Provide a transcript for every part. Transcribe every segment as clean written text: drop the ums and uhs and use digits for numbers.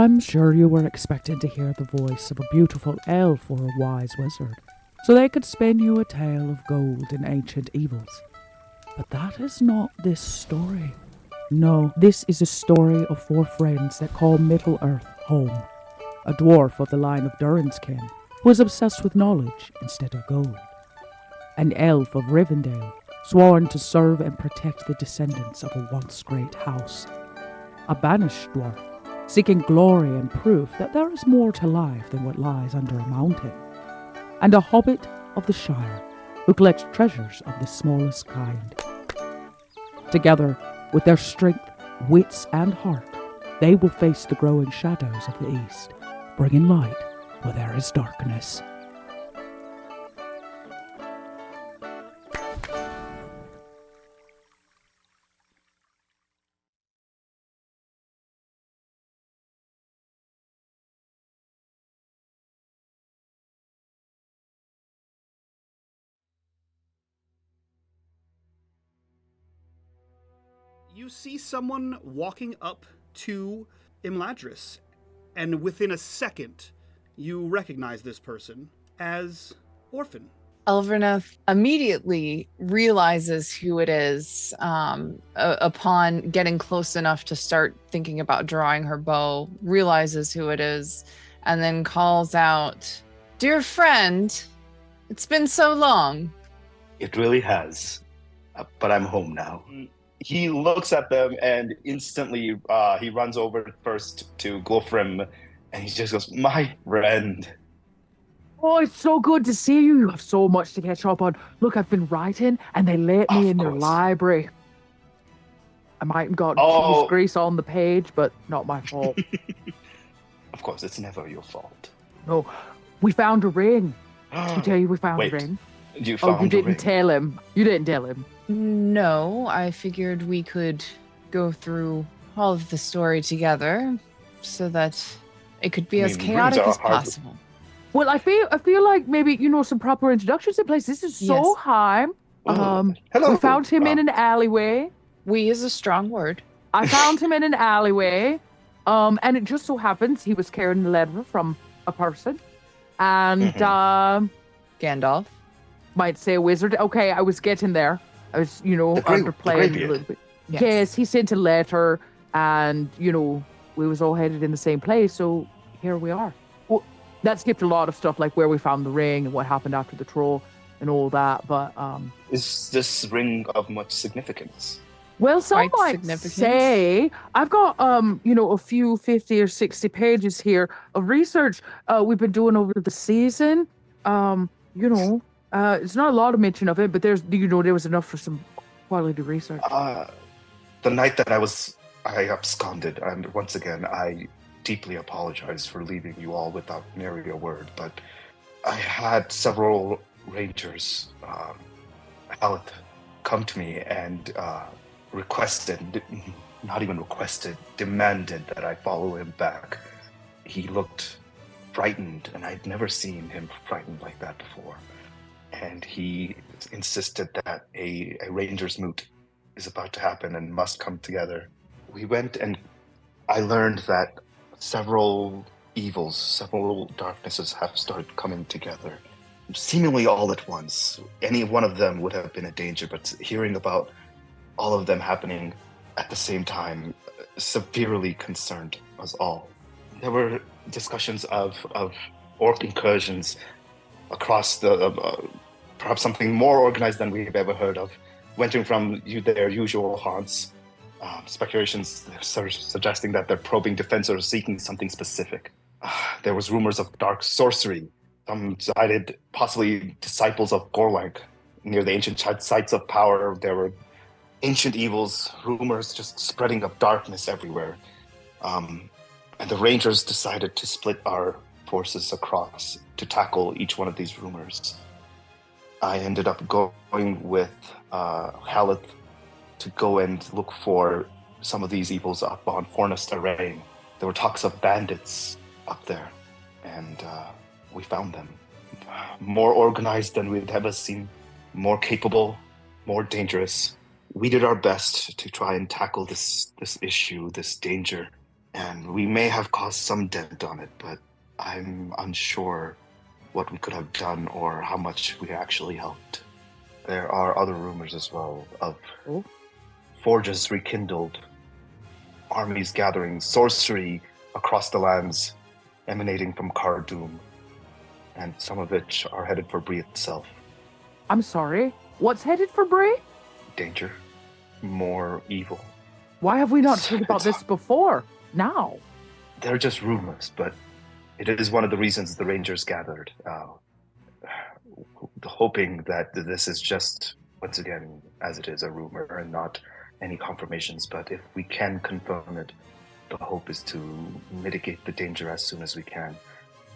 I'm sure you were expecting to hear the voice of a beautiful elf or a wise wizard, so they could spin you a tale of gold and ancient evils. But that is not this story. No, this is a story of 4 friends that call Middle-earth home. A dwarf of the line of Durin's kin, who is obsessed with knowledge instead of gold. An elf of Rivendell, sworn to serve and protect the descendants of a once great house. A banished dwarf, seeking glory and proof that there is more to life than what lies under a mountain. And a hobbit of the Shire, who collects treasures of the smallest kind. Together, with their strength, wits, and heart, they will face the growing shadows of the East, bringing light where there is darkness. You see someone walking up to Imladris, and within a second, you recognize this person as Orphan. Elvernath immediately realizes who it is upon getting close enough to start thinking about drawing her bow, realizes who it is, and then calls out, "Dear friend, it's been so long." It really has, but I'm home now. He looks at them and instantly he runs over first to Glofrim and he just goes, "My friend." Oh, it's so good to see you. You have so much to catch up on. Look, I've been writing, and they let me in their library. I might have gotten cheese grease on the page, but not my fault. Of course, it's never your fault. No, we found a ring. Did I tell you we found a ring? You found you didn't tell him. You didn't tell him. No, I figured we could go through all of the story together so that it could be as chaotic as possible. Well, I feel like maybe, some proper introductions in place. This is Solheim. Hello. We found him in an alleyway. We is a strong word. I found him in an alleyway. And it just so happens he was carrying a letter from a person. And Gandalf. Might say a wizard. Okay, I was getting there. I was, underplaying a little bit. Yes, he sent a letter and, we was all headed in the same place. So here we are. Well, that skipped a lot of stuff, like where we found the ring and what happened after the troll and all that. But is this ring of much significance? Well, some might say I've got a few 50 or 60 pages here of research we've been doing over the season. It's not a lot of mention of it, but there was enough for some quality research. The night that I absconded, and once again, I deeply apologize for leaving you all without nary a word, but I had several rangers, Haleth, come to me and demanded that I follow him back. He looked frightened, and I'd never seen him frightened like that before. And he insisted that a ranger's moot is about to happen and must come together. We went, and I learned that several evils, several darknesses have started coming together, seemingly all at once. Any one of them would have been a danger, but hearing about all of them happening at the same time severely concerned us all. There were discussions of orc incursions across perhaps something more organized than we've ever heard of, wentering from their usual haunts. Speculations suggesting that they're probing defense or seeking something specific. There was rumors of dark sorcery. Some cited possibly disciples of Gorlank near the ancient sites of power. There were ancient evils, rumors just spreading of darkness everywhere. And the Rangers decided to split our forces across to tackle each one of these rumors. I ended up going with Haleth to go and look for some of these evils up on Fornest Array. There were talks of bandits up there, and we found them. More organized than we'd ever seen, more capable, more dangerous. We did our best to try and tackle this issue, this danger, And we may have caused some dent on it, but I'm unsure what we could have done or how much we actually helped. There are other rumors as well of forges rekindled, armies gathering, sorcery across the lands emanating from Cardoom, and some of which are headed for Bree itself. I'm sorry. What's headed for Bree? Danger. More evil. Why have we not heard about this before? Now? They're just rumors, but it is one of the reasons the Rangers gathered. Hoping that this is just, once again, as it is, a rumor and not any confirmations. But if we can confirm it, the hope is to mitigate the danger as soon as we can.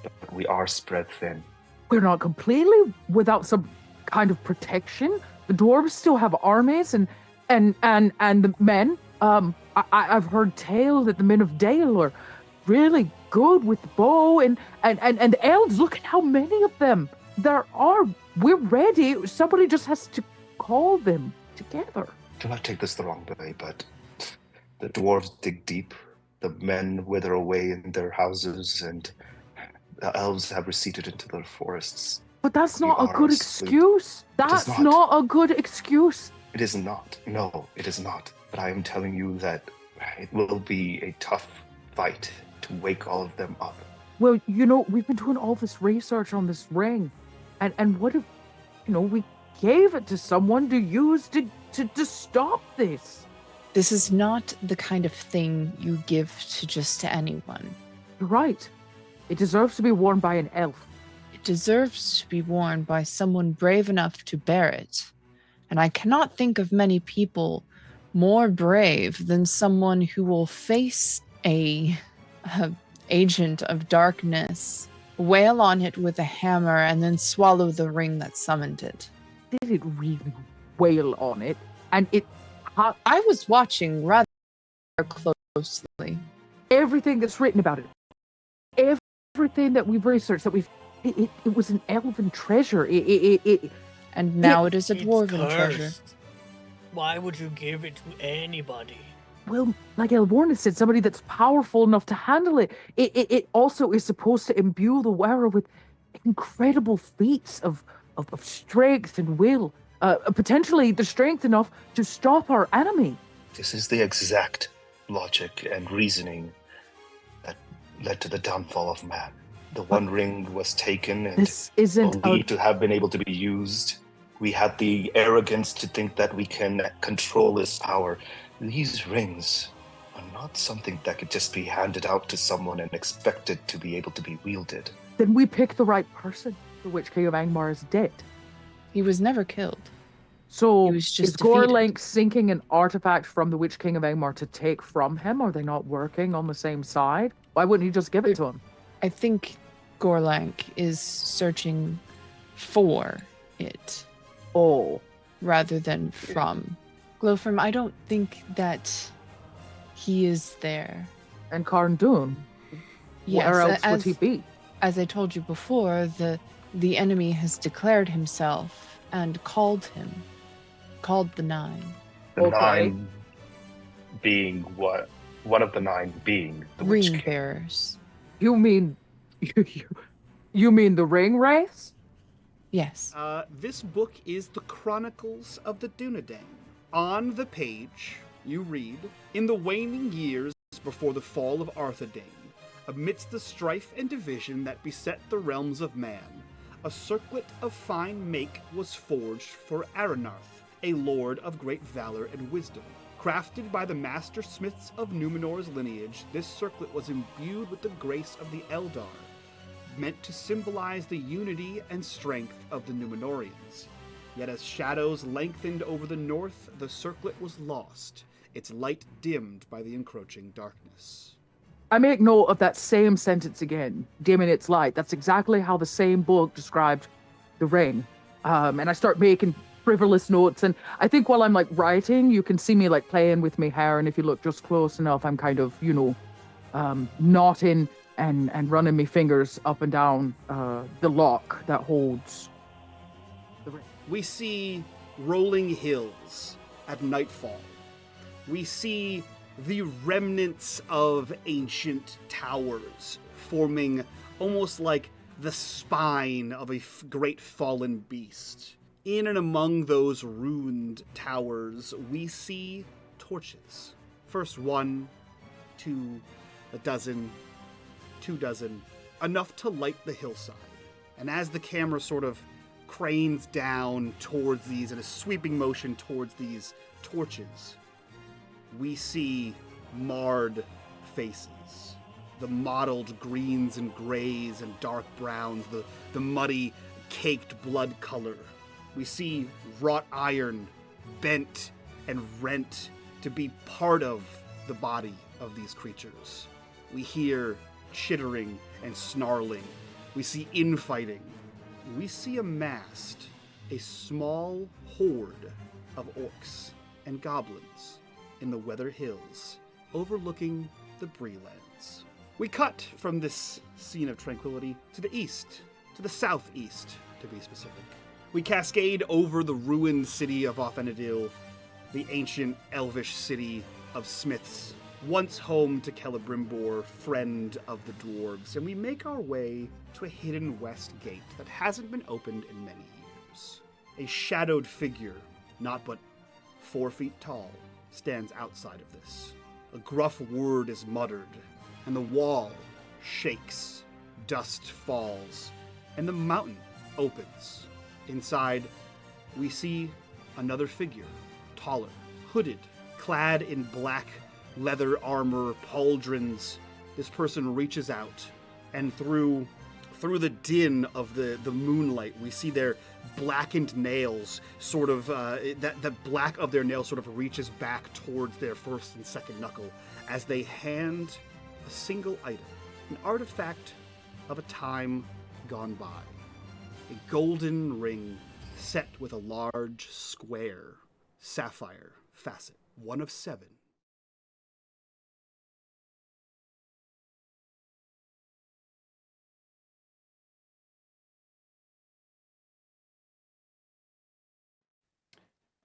But we are spread thin. We're not completely without some kind of protection. The dwarves still have armies and the men. I've heard tale that the men of Dale are really good with the bow and the elves. Look at how many of them there are. We're ready. Somebody just has to call them together. Do not take this the wrong way, but the dwarves dig deep. The men wither away in their houses, and the elves have receded into their forests. But that's not a good excuse. That's not a good excuse. It is not. No, it is not. But I am telling you that it will be a tough fight to wake all of them up. Well, we've been doing all this research on this ring. And what if, we gave it to someone to use to stop this? This is not the kind of thing you give to anyone. You're right. It deserves to be worn by an elf. It deserves to be worn by someone brave enough to bear it. And I cannot think of many people more brave than someone who will face a agent of darkness, wail on it with a hammer, and then swallow the ring that summoned it. Did it really wail on it? And it... I was watching rather closely. Everything that's written about it, everything that we've researched, that it was an elven treasure. And now it is a dwarven treasure. Why would you give it to anybody? Well, like Elborna said, somebody that's powerful enough to handle it. It also is supposed to imbue the wearer with incredible feats of strength and will. Potentially the strength enough to stop our enemy. This is the exact logic and reasoning that led to the downfall of man. The One Ring was taken and believed to have been able to be used. We had the arrogance to think that we can control this power. These rings are not something that could just be handed out to someone and expected to be able to be wielded. Then we picked the right person. The Witch King of Angmar is dead. He was never killed. So is Gorlink sinking an artifact from the Witch King of Angmar to take from him? Are they not working on the same side? Why wouldn't he just give it to him? I think Gorlank is searching for it. Oh. Rather than from. Glowfirm, I don't think that he is there. And Cardoon? Yes, where else would he be? As I told you before, the enemy has declared himself and called him. Called the Nine. The Nine being what? One of the Nine being the Witch King. Ring bearers. You mean the ring race? Yes. This book is the Chronicles of the Dunedain. On the page, you read, in the waning years before the fall of Arthedain, amidst the strife and division that beset the realms of man, a circlet of fine make was forged for Aranarth, a lord of great valor and wisdom. Crafted by the master smiths of Numenor's lineage, this circlet was imbued with the grace of the Eldar, meant to symbolize the unity and strength of the Numenorians. Yet as shadows lengthened over the north, the circlet was lost, its light dimmed by the encroaching darkness. I make note of that same sentence again, dimming its light. That's exactly how the same book described the ring. And I start making frivolous notes, and I think while I'm writing, you can see me playing with my hair, and if you look just close enough, I'm kind of, knotting and running my fingers up and down the lock that holds the ring. We see rolling hills at nightfall. We see the remnants of ancient towers forming almost like the spine of a great fallen beast. In and among those ruined towers, we see torches. First 1, 2, a dozen, 2 dozen, enough to light the hillside. And as the camera sort of cranes down towards these in a sweeping motion towards these torches, we see marred faces. The mottled greens and grays and dark browns, the muddy, caked blood color. We see wrought iron bent and rent to be part of the body of these creatures. We hear chittering and snarling. We see infighting. We see amassed a small horde of orcs and goblins in the Weather Hills, overlooking the Breelands. We cut from this scene of tranquility to the east, to the southeast, to be specific. We cascade over the ruined city of Othanadil, the ancient elvish city of smiths, once home to Celebrimbor, friend of the dwarves, and we make our way to a hidden west gate that hasn't been opened in many years. A shadowed figure, not but 4 feet tall, stands outside of this. A gruff word is muttered, and the wall shakes, dust falls, and the mountain opens. Inside, we see another figure, taller, hooded, clad in black leather armor, pauldrons. This person reaches out, and through the din of the moonlight, we see their blackened nails sort of, the black of their nails sort of reaches back towards their first and second knuckle as they hand a single item, an artifact of a time gone by. A golden ring set with a large, square, sapphire facet, 1 of 7.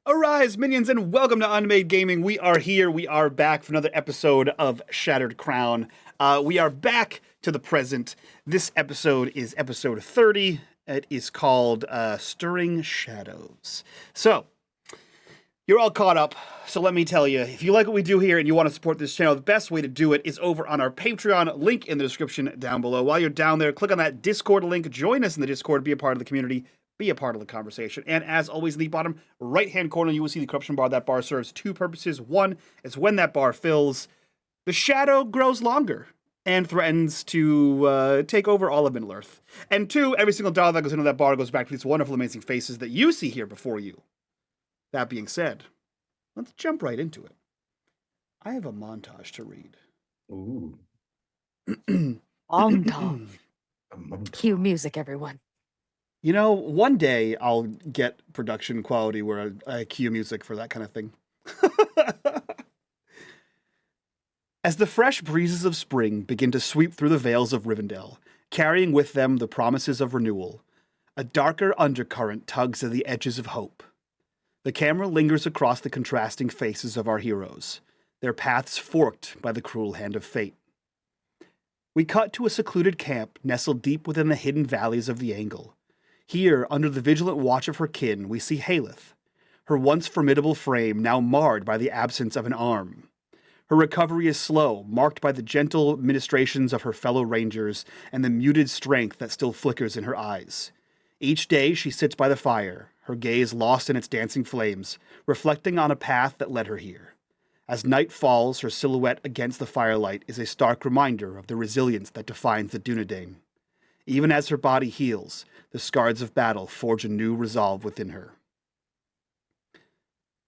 Arise, minions, and welcome to unMadeGaming. We are here. We are back for another episode of Shattered Crown. We are back to the present. This episode is episode 30. It is called Stirring Shadows. So, you're all caught up. So let me tell you, if you like what we do here and you want to support this channel, the best way to do it is over on our Patreon, link in the description down below. While you're down there, click on that Discord link. Join us in the Discord. Be a part of the community. Be a part of the conversation. And as always, in the bottom right-hand corner, you will see the corruption bar. That bar serves 2 purposes. 1 is when that bar fills, the shadow grows longer and threatens to take over all of Middle-earth. And 2, every single dollar that goes into that bar goes back to these wonderful, amazing faces that you see here before you. That being said, let's jump right into it. I have a montage to read. Ooh. Montage. Cue music, everyone. You know, one day I'll get production quality where I cue music for that kind of thing. As the fresh breezes of spring begin to sweep through the vales of Rivendell, carrying with them the promises of renewal, a darker undercurrent tugs at the edges of hope. The camera lingers across the contrasting faces of our heroes, their paths forked by the cruel hand of fate. We cut to a secluded camp nestled deep within the hidden valleys of the Angle. Here, under the vigilant watch of her kin, we see Haleth, her once formidable frame now marred by the absence of an arm. Her recovery is slow, marked by the gentle ministrations of her fellow rangers and the muted strength that still flickers in her eyes. Each day she sits by the fire, her gaze lost in its dancing flames, reflecting on a path that led her here. As night falls, her silhouette against the firelight is a stark reminder of the resilience that defines the Dunedain. Even as her body heals, the scars of battle forge a new resolve within her.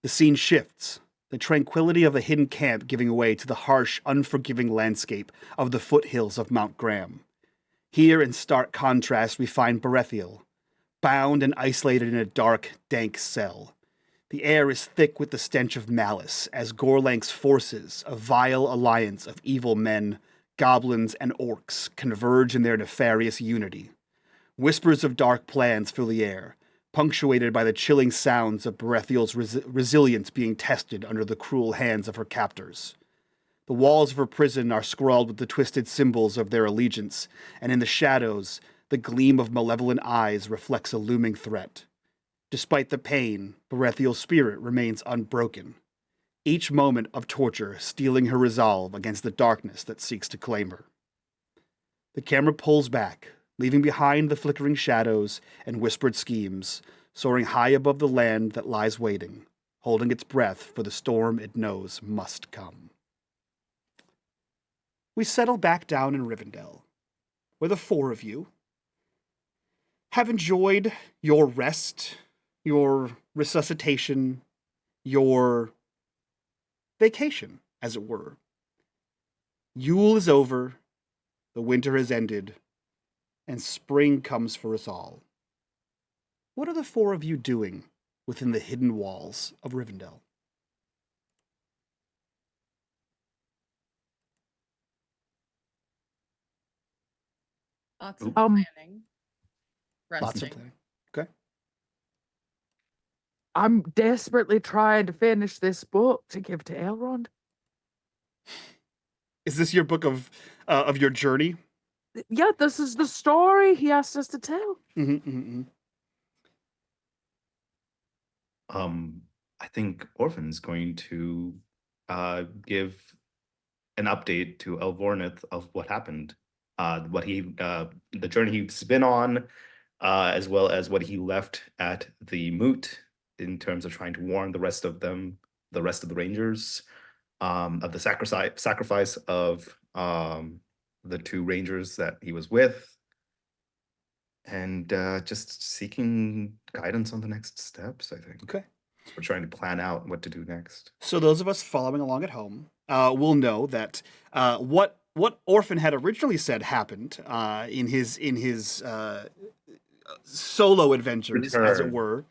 The scene shifts, the tranquility of the hidden camp giving way to the harsh, unforgiving landscape of the foothills of Mount Graham. Here, in stark contrast, we find Berethiel, bound and isolated in a dark, dank cell. The air is thick with the stench of malice, as Gorlank's forces, a vile alliance of evil men, goblins, and orcs, converge in their nefarious unity. Whispers of dark plans fill the air, punctuated by the chilling sounds of Berethiel's resilience being tested under the cruel hands of her captors. The walls of her prison are scrawled with the twisted symbols of their allegiance, and in the shadows, the gleam of malevolent eyes reflects a looming threat. Despite the pain, Berethiel's spirit remains unbroken, each moment of torture steeling her resolve against the darkness that seeks to claim her. The camera pulls back, leaving behind the flickering shadows and whispered schemes, soaring high above the land that lies waiting, holding its breath for the storm it knows must come. We settle back down in Rivendell, where the four of you have enjoyed your rest, your resuscitation, your vacation, as it were. Yule is over, the winter has ended, and spring comes for us all. What are the four of you doing within the hidden walls of Rivendell? Lots of Um, planning. Lots of Resting. planning. Okay. I'm desperately trying to finish this book to give to Elrond. Is this your book of your journey? Yeah, this is the story he asked us to tell. I think Orphan's going to give an update to Elvornith of what happened, the journey he's been on, as well as what he left at the moot in terms of trying to warn the rest of them, the rest of the Rangers, of the sacrifice of the two Rangers that he was with, and just seeking guidance on the next steps, I think. Okay. We're trying to plan out what to do next. So those of us following along at home will know that what Orphan had originally said happened in his solo adventures, as it were,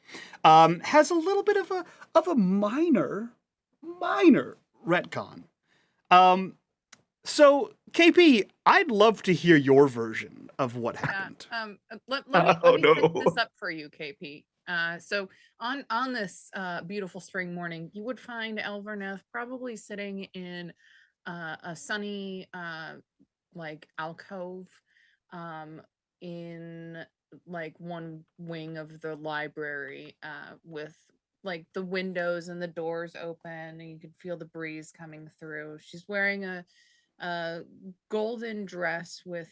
has a little bit of a minor retcon. So KP, I'd love to hear your version of what happened. Let me set this up for you, KP. So on this beautiful spring morning, you would find Elverneth probably sitting in a sunny like alcove in like one wing of the library with like the windows and the doors open, and you could feel the breeze coming through. She's wearing a golden dress with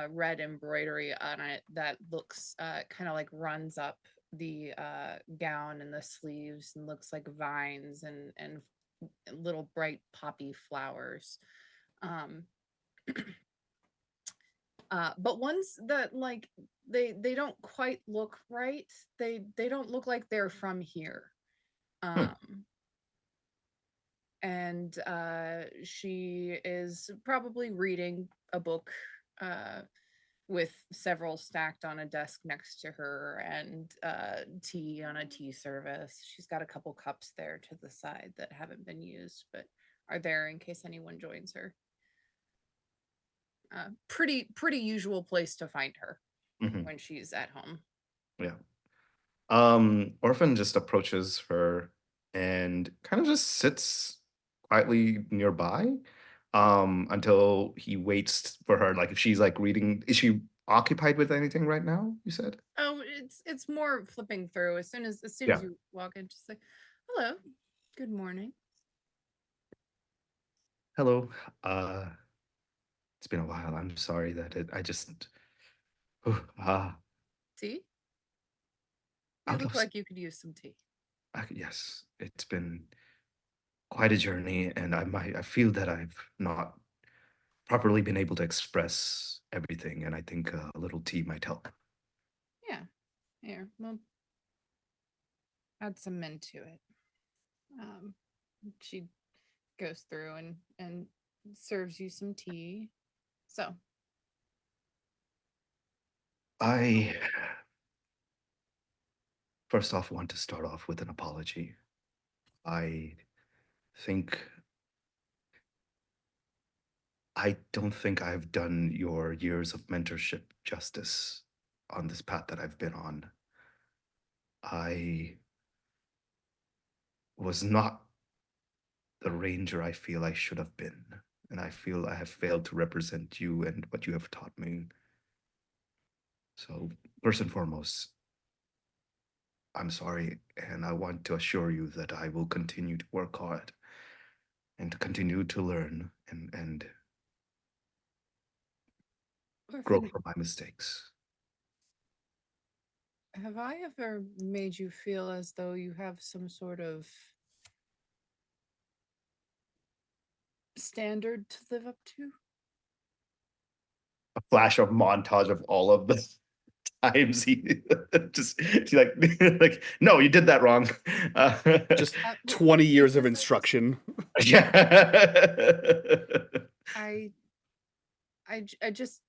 red embroidery on it that looks kind of like runs up the gown and the sleeves and looks like vines and little bright poppy flowers. But ones that like they don't quite look right. They don't look like they're from here. And she is probably reading a book with several stacked on a desk next to her, and tea on a tea service. She's got a couple cups there to the side that haven't been used but are there in case anyone joins her. Pretty usual place to find her when she's at home. Yeah. Orphan just approaches her and kind of just sits quietly nearby until he waits for her. Like if she's like reading, is she occupied with anything right now, you said? Oh, it's more flipping through. As soon as Yeah. you walk in, just like, hello, good morning. Hello. It's been a while. I'm sorry that I just Tea? I You would look love like you could use some tea. yes, it's been quite a journey, and I feel that I've not properly been able to express everything, and I think a little tea might help. Yeah. Here, well, add some mint to it. She goes through and serves you some tea. So I first off want to start off with an apology. I think I don't think I've done your years of mentorship justice on this path that I've been on. I was not the ranger I feel I should have been. and I feel I have failed to represent you and what you have taught me. So, first and foremost, I'm sorry, and I want to assure you that I will continue to work hard and to continue to learn and grow Orphan, from my mistakes. have I ever made you feel as though you have some sort of standard to live up to? A flash of montage of all of the times he just he like no, you did that wrong. Just Uh, 20 years of because instruction. yeah. I just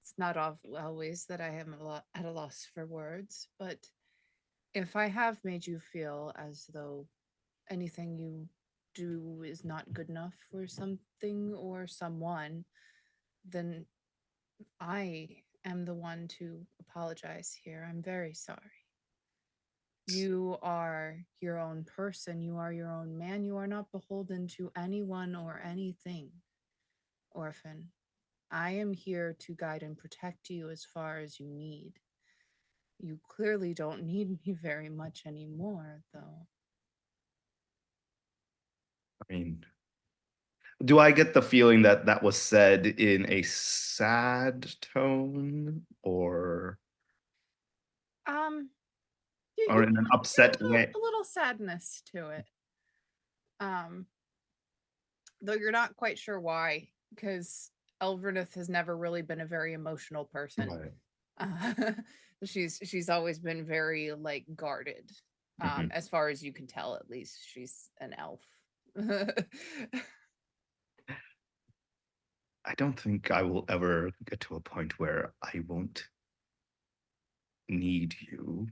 it's not always that I am at a loss for words, but if I have made you feel as though anything you do is not good enough for something or someone, then I am the one to apologize here. I'm very sorry. You are your own person. You are your own man. You are not beholden to anyone or anything, Orphan. I am here to guide and protect you as far as you need. You clearly don't need me very much anymore, though. I mean, do I get the feeling that that was said in a sad tone or Um, or in an upset way? a little sadness to it. Um, though you're not quite sure why, because Elverneth has never really been a very emotional person. Right. Uh, she's always been very like guarded. Mhm. As far as you can tell, at least she's an elf. I don't think I will ever get to a point where I won't need you.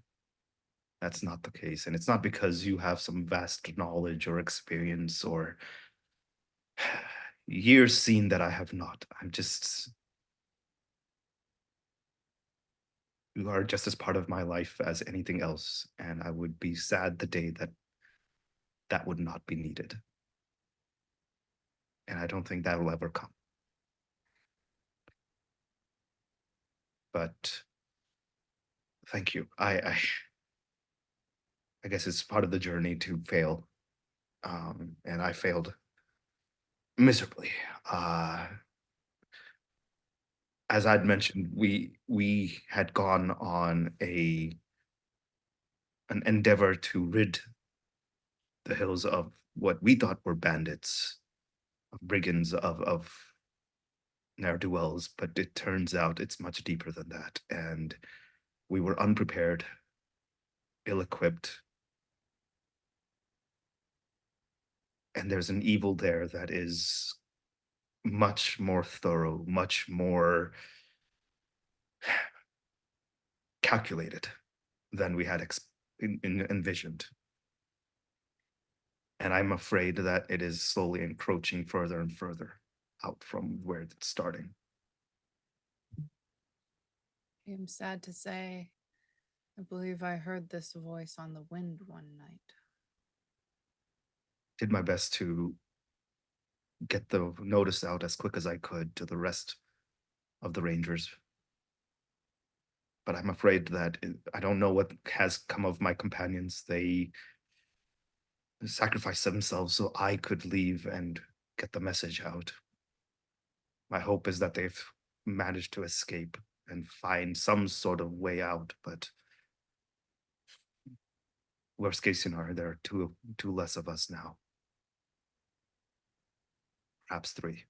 That's not the case. And it's not because you have some vast knowledge or experience or years seen that I have not. I'm just, you are just as part of my life as anything else. And I would be sad the day that that would not be needed. And I don't think that will ever come. But thank you. I guess it's part of the journey to fail. And I failed miserably. As I'd mentioned, we had gone on an endeavor to rid the hills of what we thought were bandits, of brigands, of ne'er-do-wells, but it turns out it's much deeper than that, and we were unprepared, ill-equipped, and there's an evil there that is much more thorough, much more calculated than we had envisioned. And I'm afraid that it is slowly encroaching further and further out from where it's starting. I'm sad to say, I believe I heard this voice on the wind one night. Did my best to get the notice out as quick as I could to the rest of the Rangers. But I'm afraid that I don't know what has come of my companions. They sacrificed themselves so I could leave and get the message out. My hope is that they've managed to escape and find some sort of way out, but worst case scenario, there are two less of us now. Perhaps three.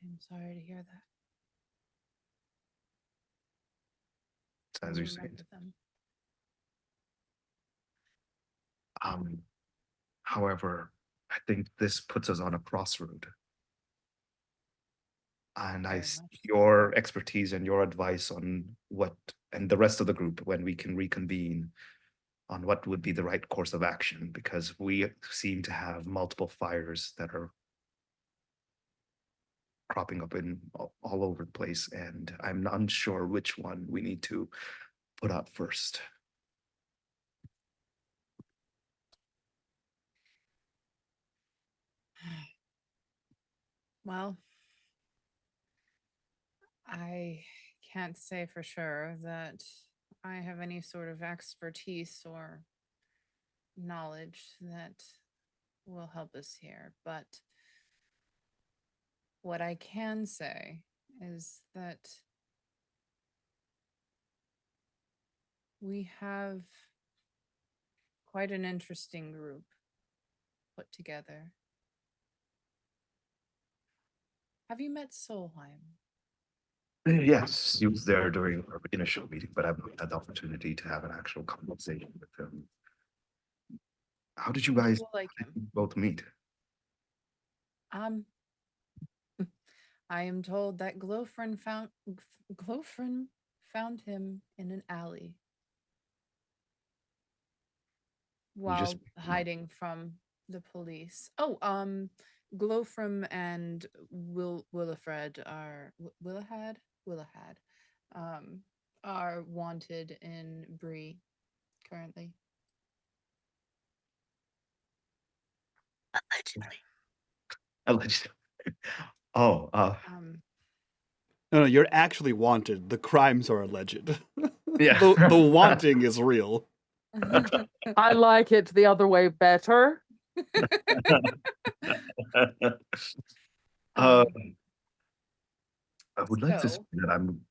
I'm sorry to hear that. As I'll you say. remember them. However, I think this puts us on a crossroad. And I Very seek much so. your expertise and your advice on what, and the rest of the group, when we can reconvene on what would be the right course of action, because we seem to have multiple fires that are cropping up in all over the place, and I'm unsure which one we need to put out first. Well, I can't say for sure that I have any sort of expertise or knowledge that will help us here, but what I can say is that we have quite an interesting group put together. Have you met Solheim? Yes, he was there during our initial meeting, but I've not had the opportunity to have an actual conversation with him. How did you guys People like him. both meet? Um, I am told that Glofrin found him in an alley You just while hiding from the police. Oh, Glofrim and Willifred are Willahad, um, are wanted in Bree currently. Allegedly. alleged. Oh, Um, No, you're actually wanted. The crimes are alleged. yeah. The wanting is real. I like it the other way better. Uh, um, I would like to say so, that I'm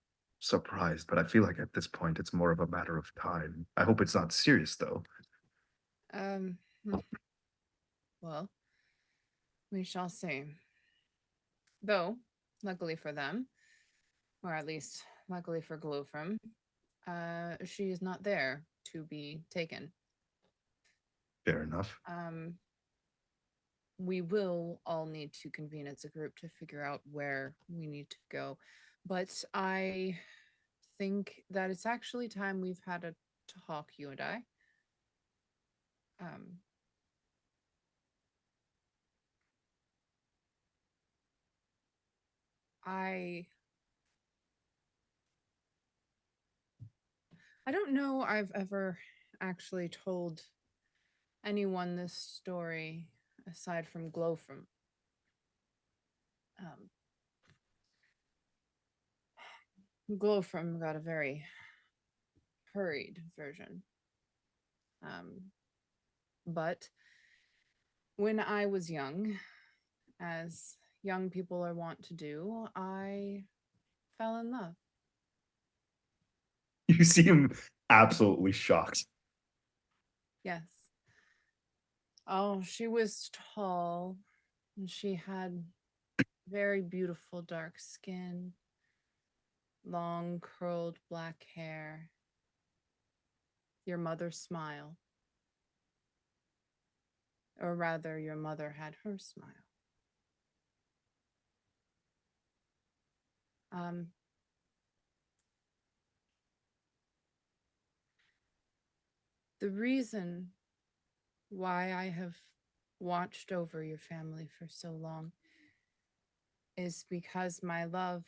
surprised, but I feel like at this point it's more of a matter of time. I hope it's not serious though. um, well, we shall see. Though, luckily for them, or at least luckily for Glofrim, she is not there to be taken. Fair enough. We will all need to convene as a group to figure out where we need to go. But I think that it's actually time we've had a talk, you and I. Um, I don't know I've ever actually told anyone this story aside from Glowfrom. Um, Glowfrom got a very hurried version. But when I was young, as young people are wont to do, I fell in love. You seem absolutely shocked. Yes. Oh, she was tall and she had very beautiful dark skin, long curled black hair, your mother's smile. Or rather, your mother had her smile. Um, the reason why I have watched over your family for so long is because my love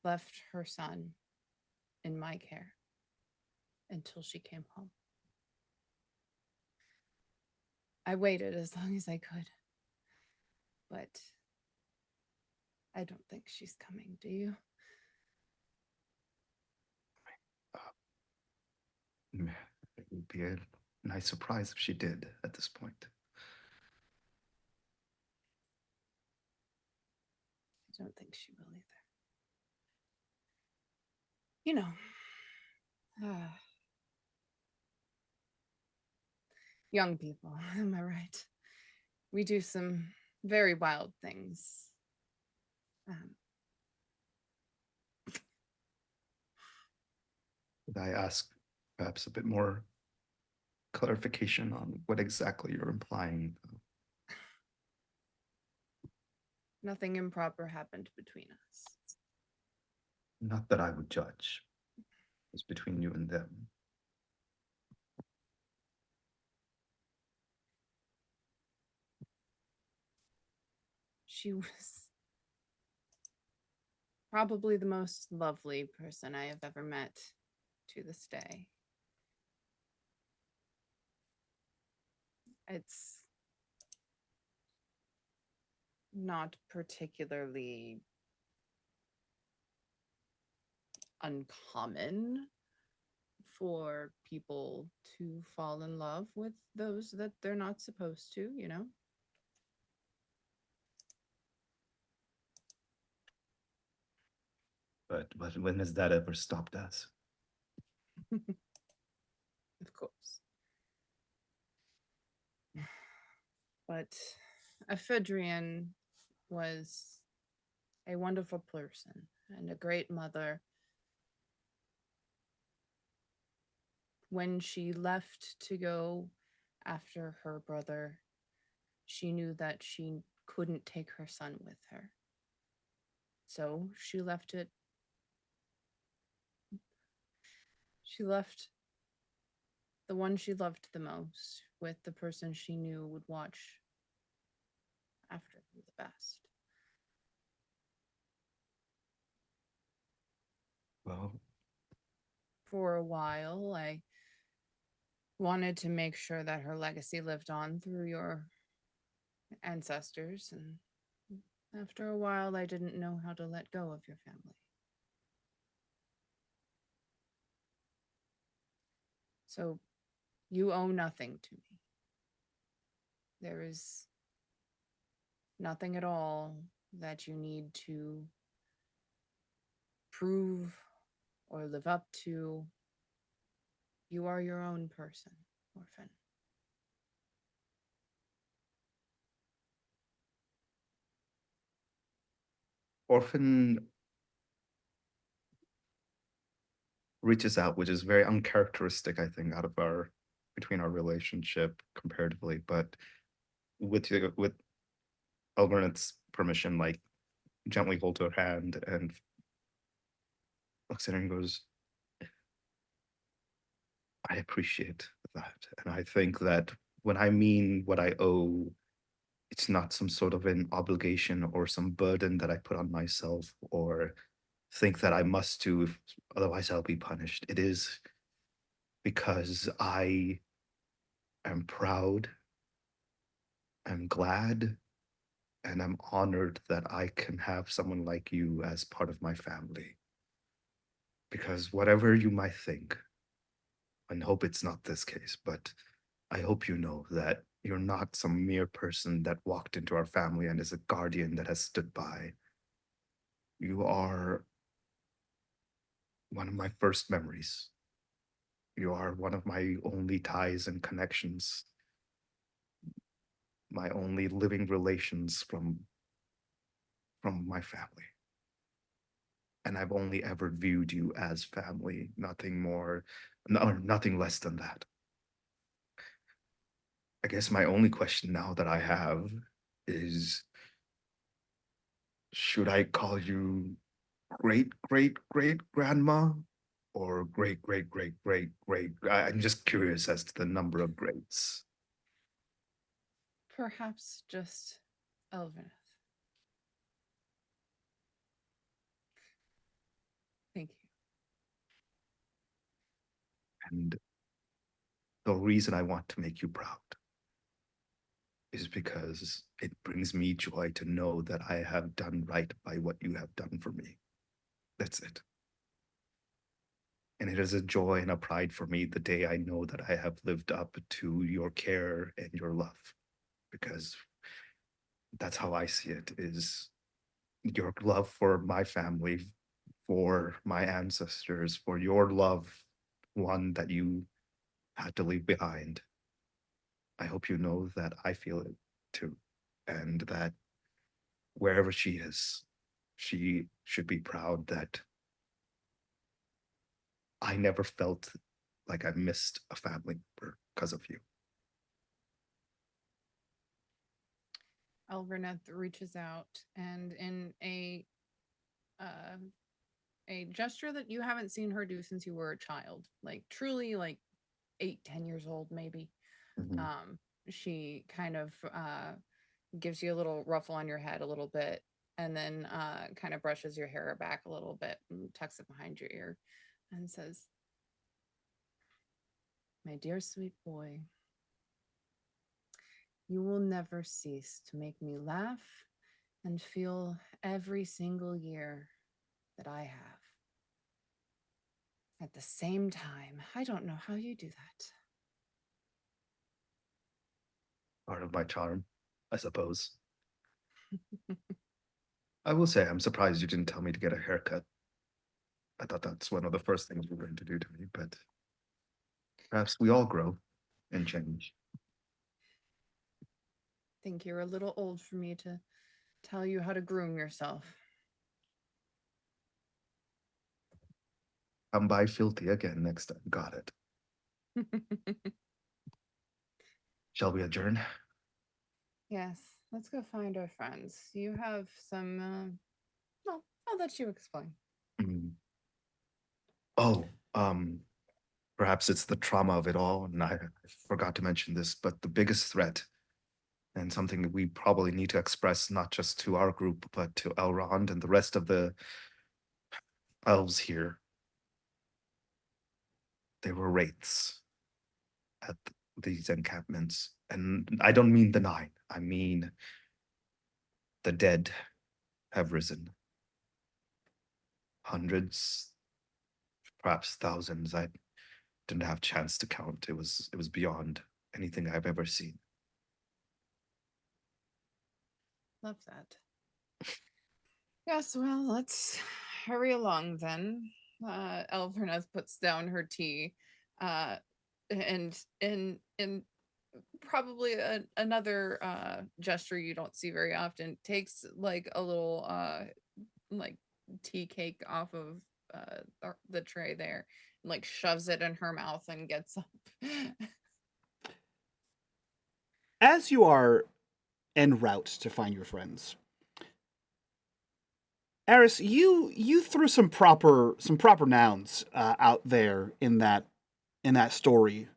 left her son in my care until she came home. I waited as long as I could, but I don't think she's coming, do you? It would be a nice surprise if she did at this point. I don't think she will either. You know, young people, am I right? We do some very wild things. Could I ask perhaps a bit more clarification on what exactly you're implying? Nothing improper happened between us. Not that I would judge. It's between you and them. She was probably the most lovely person I have ever met to this day. It's not particularly uncommon for people to fall in love with those that they're not supposed to, you know? But when has that ever stopped us? Of course. But Ephedrian was a wonderful person and a great mother. When she left to go after her brother, she knew that she couldn't take her son with her. So she left it. She left the one she loved the most with the person she knew would watch after her the best. Well, For a while, I wanted to make sure that her legacy lived on through your ancestors, and after a while, I didn't know how to let go of your family. So you owe nothing to me. There is nothing at all that you need to prove or live up to. You are your own person, orphan. Orphan reaches out, which is very uncharacteristic, I think, out of our between our relationship comparatively. But with Elvernet's permission, like gently holds her hand and looks at her and goes, I appreciate that. And I think that when I mean what I owe, it's not some sort of an obligation or some burden that I put on myself or think that I must do, otherwise I'll be punished. It is because I am proud, I'm glad, and I'm honored that I can have someone like you as part of my family. Because whatever you might think, and hope it's not this case, but I hope you know that you're not some mere person that walked into our family and is a guardian that has stood by. You are one of my first memories. You are one of my only ties and connections, my only living relations from my family. And I've only ever viewed you as family, nothing more, or nothing less than that. I guess my only question now that I have is, should I call you great great great grandma or great great great great great? I'm just curious as to the number of greats. Perhaps just Elveneth. Thank you. And the reason I want to make you proud is because it brings me joy to know that I have done right by what you have done for me. That's it. And it is a joy and a pride for me the day I know that I have lived up to your care and your love, because that's how I see it, is your love for my family, for my ancestors, for your love, one that you had to leave behind. I hope you know that I feel it too, and that wherever she is, she should be proud that I never felt like I missed a family member because of you. Elverneth reaches out and in uh, a gesture that you haven't seen her do since you were a child, like truly like 8, 10 years old, maybe. Mhm. She kind of gives you a little ruffle on your head a little bit, and then kind of brushes your hair back a little bit and tucks it behind your ear and says, my dear sweet boy, you will never cease to make me laugh and feel every single year that I have. At the same time, I don't know how you do that. Part of my charm, I suppose. I will say, I'm surprised you didn't tell me to get a haircut. I thought that's one of the first things you were going to do to me, but perhaps we all grow and change. Think you're a little old for me to tell you how to groom yourself. Come by filthy again next time. Got it. Shall we adjourn? Yes, let's go find our friends. You have some, well, I'll let you explain. Mm. Oh, perhaps it's the trauma of it all, and I forgot to mention this, but the biggest threat, and something that we probably need to express not just to our group, but to Elrond and the rest of the elves here. They were wraiths at these encampments. And I don't mean the 9. I mean the dead have risen. Hundreds, perhaps thousands. I didn't have a chance to count. It was beyond anything I've ever seen. Love that. Yes, well, let's hurry along then. Elverneth puts down her tea, and probably another gesture you don't see very often, takes like a little like tea cake off of the tray there, and like shoves it in her mouth and gets up. As you are en route to find your friends, Eris, you threw some proper nouns out there in that story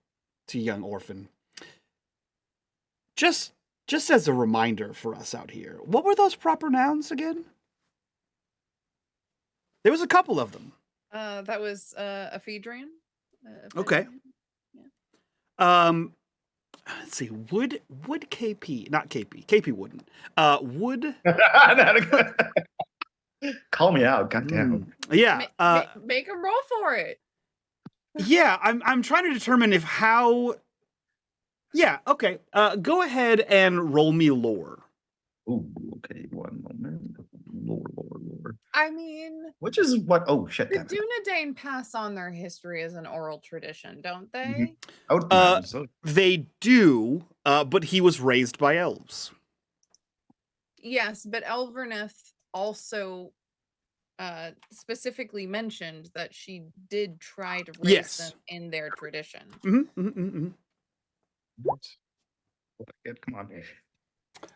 to young orphan. Just as a reminder for us out here, what were those proper nouns again? There was a couple of them. That was ephedrian. Okay. Yeah. Let's see. Would KP, not KP. KP wouldn't. Would Call me out, goddamn. Yeah. Make him roll for it. Yeah, I'm trying to determine if how. Yeah. Okay. Go ahead and roll me lore. Ooh, okay, one moment. Lore. I mean, Which is what? Oh shit! The Dunedain pass on their history as an oral tradition, don't they? I would imagine so. They do, but he was raised by elves. Yes, but Elverneth also specifically mentioned that she did try to raise them in their tradition. Come on.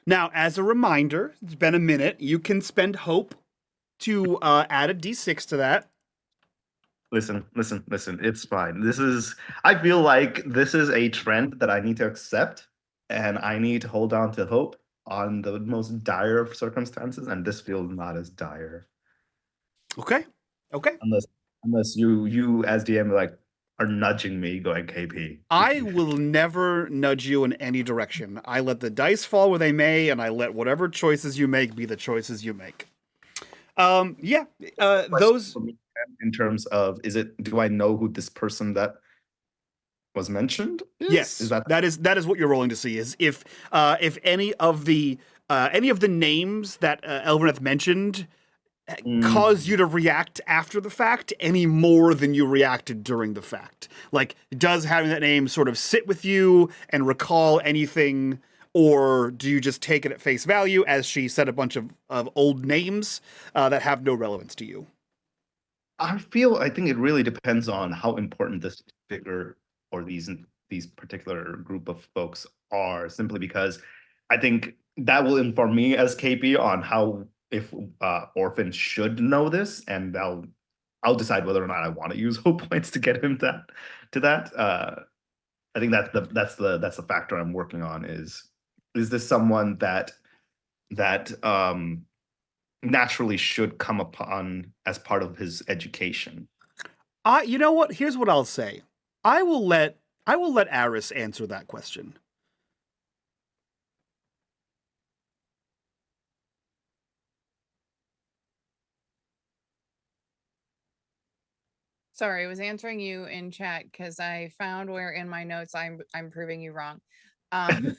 Now, as a reminder, it's been a minute. You can spend hope to add a d6 to that. Listen. It's fine. I feel like this is a trend that I need to accept, and I need to hold on to hope on the most dire of circumstances, and this feels not as dire. Okay. Unless you as DM are nudging me going KP. I will never nudge you in any direction. I let the dice fall where they may, and I let whatever choices you make be the choices you make. Those in terms of do I know who this person that was mentioned is? Yes. That is what you're rolling to see, is if any of the names that Elverneth mentioned cause you to react after the fact any more than you reacted during the fact. Like, does having that name sort of sit with you and recall anything, or do you just take it at face value as she said a bunch of old names that have no relevance to you? I think it really depends on how important this figure or these particular group of folks are, simply because I think that will inform me as KP on how, if Orphan should know this, and I'll decide whether or not I want to use hope points to get him to that. I think that's the factor I'm working on. Is this someone that naturally should come upon as part of his education? You know what? Here's what I'll say. I will let Aris answer that question. Sorry, I was answering you in chat because I found where in my notes I'm proving you wrong. Um,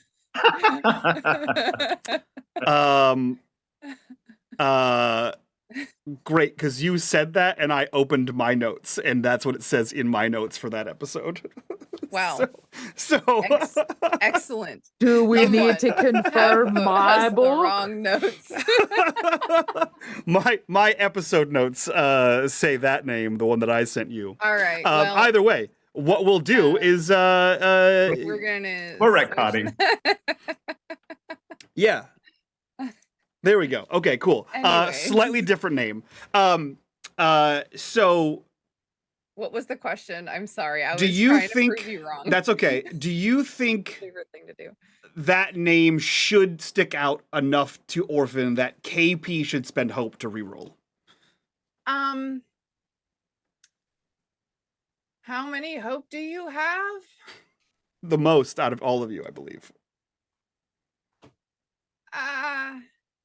great, because you said that, and I opened my notes, and that's what it says in my notes for that episode. Wow. So Excellent. Do we Someone need to confirm my has the book? wrong notes. my episode notes say that name, the one that I sent you. All right. Well, Either way, what we'll do is we're gonna retconning. yeah. There we go. Okay, cool. Anyways. Slightly different name. So What was the question? I'm sorry. I was do you trying think to prove you wrong. that's okay? Do you think Favorite thing to do. that name should stick out enough to Orphan that KP should spend hope to reroll? How many hope do you have? The most out of all of you, I believe.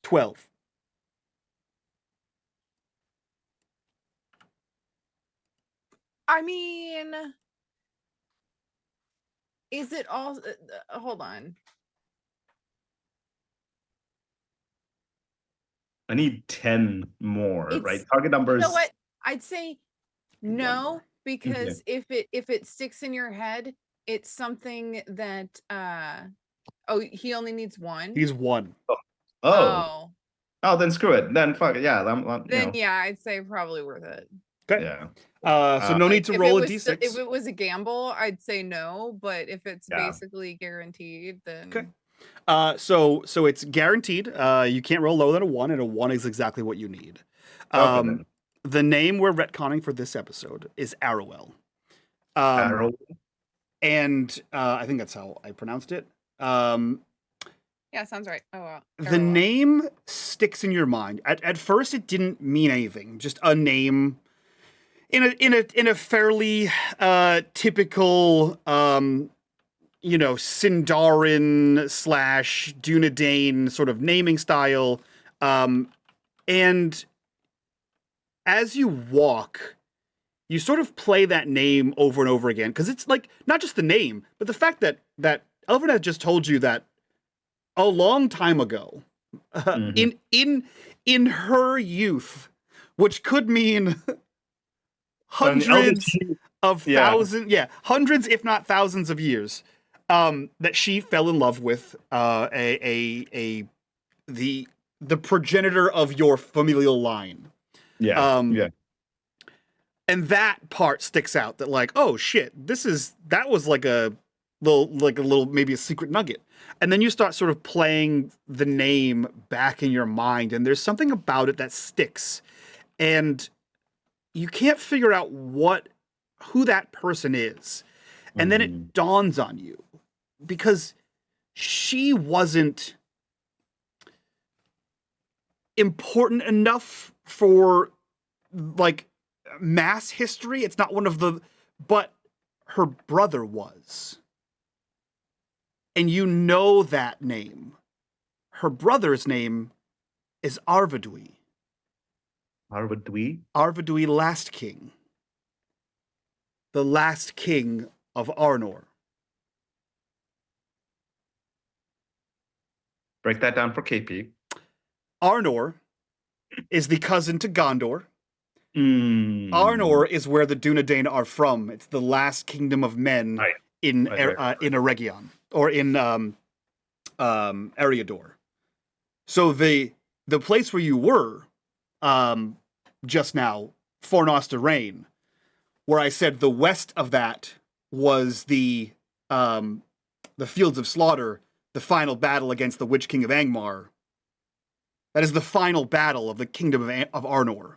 12. I mean, is it all? Hold on. I need 10 more, right? It's- Target numbers. You know what? I'd say no, because if it sticks in your head, it's something that oh, he only needs one. He's 1. Oh, then screw it. Then fuck it. Yeah, Then yeah, I'd say probably worth it. Okay. Yeah. So no need to If roll it a was d6. if it was a gamble, I'd say no. But if it's Yeah. basically guaranteed, then Okay. So it's guaranteed. You can't roll lower than a 1, and a 1 is exactly what you need. Okay, then. The name we're retconning for this episode is Arrowell. Arrow. And I think that's how I pronounced it. yeah, sounds right. Oh wow. The name sticks in your mind. At first, it didn't mean anything. Just a name in a fairly typical Sindarin / Dunedain sort of naming style. And as you walk, you sort of play that name over and over again, because it's like not just the name, but the fact that Elvin had just told you that a long time ago, in her youth, which could mean hundreds of thousands, hundreds if not thousands of years, that she fell in love with the progenitor of your familial line. Yeah. And that part sticks out, that like, oh shit, that was like a little maybe a secret nugget. And then you start sort of playing the name back in your mind, and there's something about it that sticks. And you can't figure out who that person is. And then it dawns on you, because she wasn't important enough for like mass history. It's not one of but her brother was. And you know that name. Her brother's name is Arvedui. Arvedui? Arvedui, Last King. The last king of Arnor. Break that down for KP. Arnor is the cousin to Gondor. Arnor is where the Dunedain are from. It's the last kingdom of men in Eregion, or in Eriador. So the place where you were just now, Fornosta Rain, where I said the west of that was the Fields of Slaughter, the final battle against the Witch King of Angmar. That is the final battle of the kingdom of Arnor.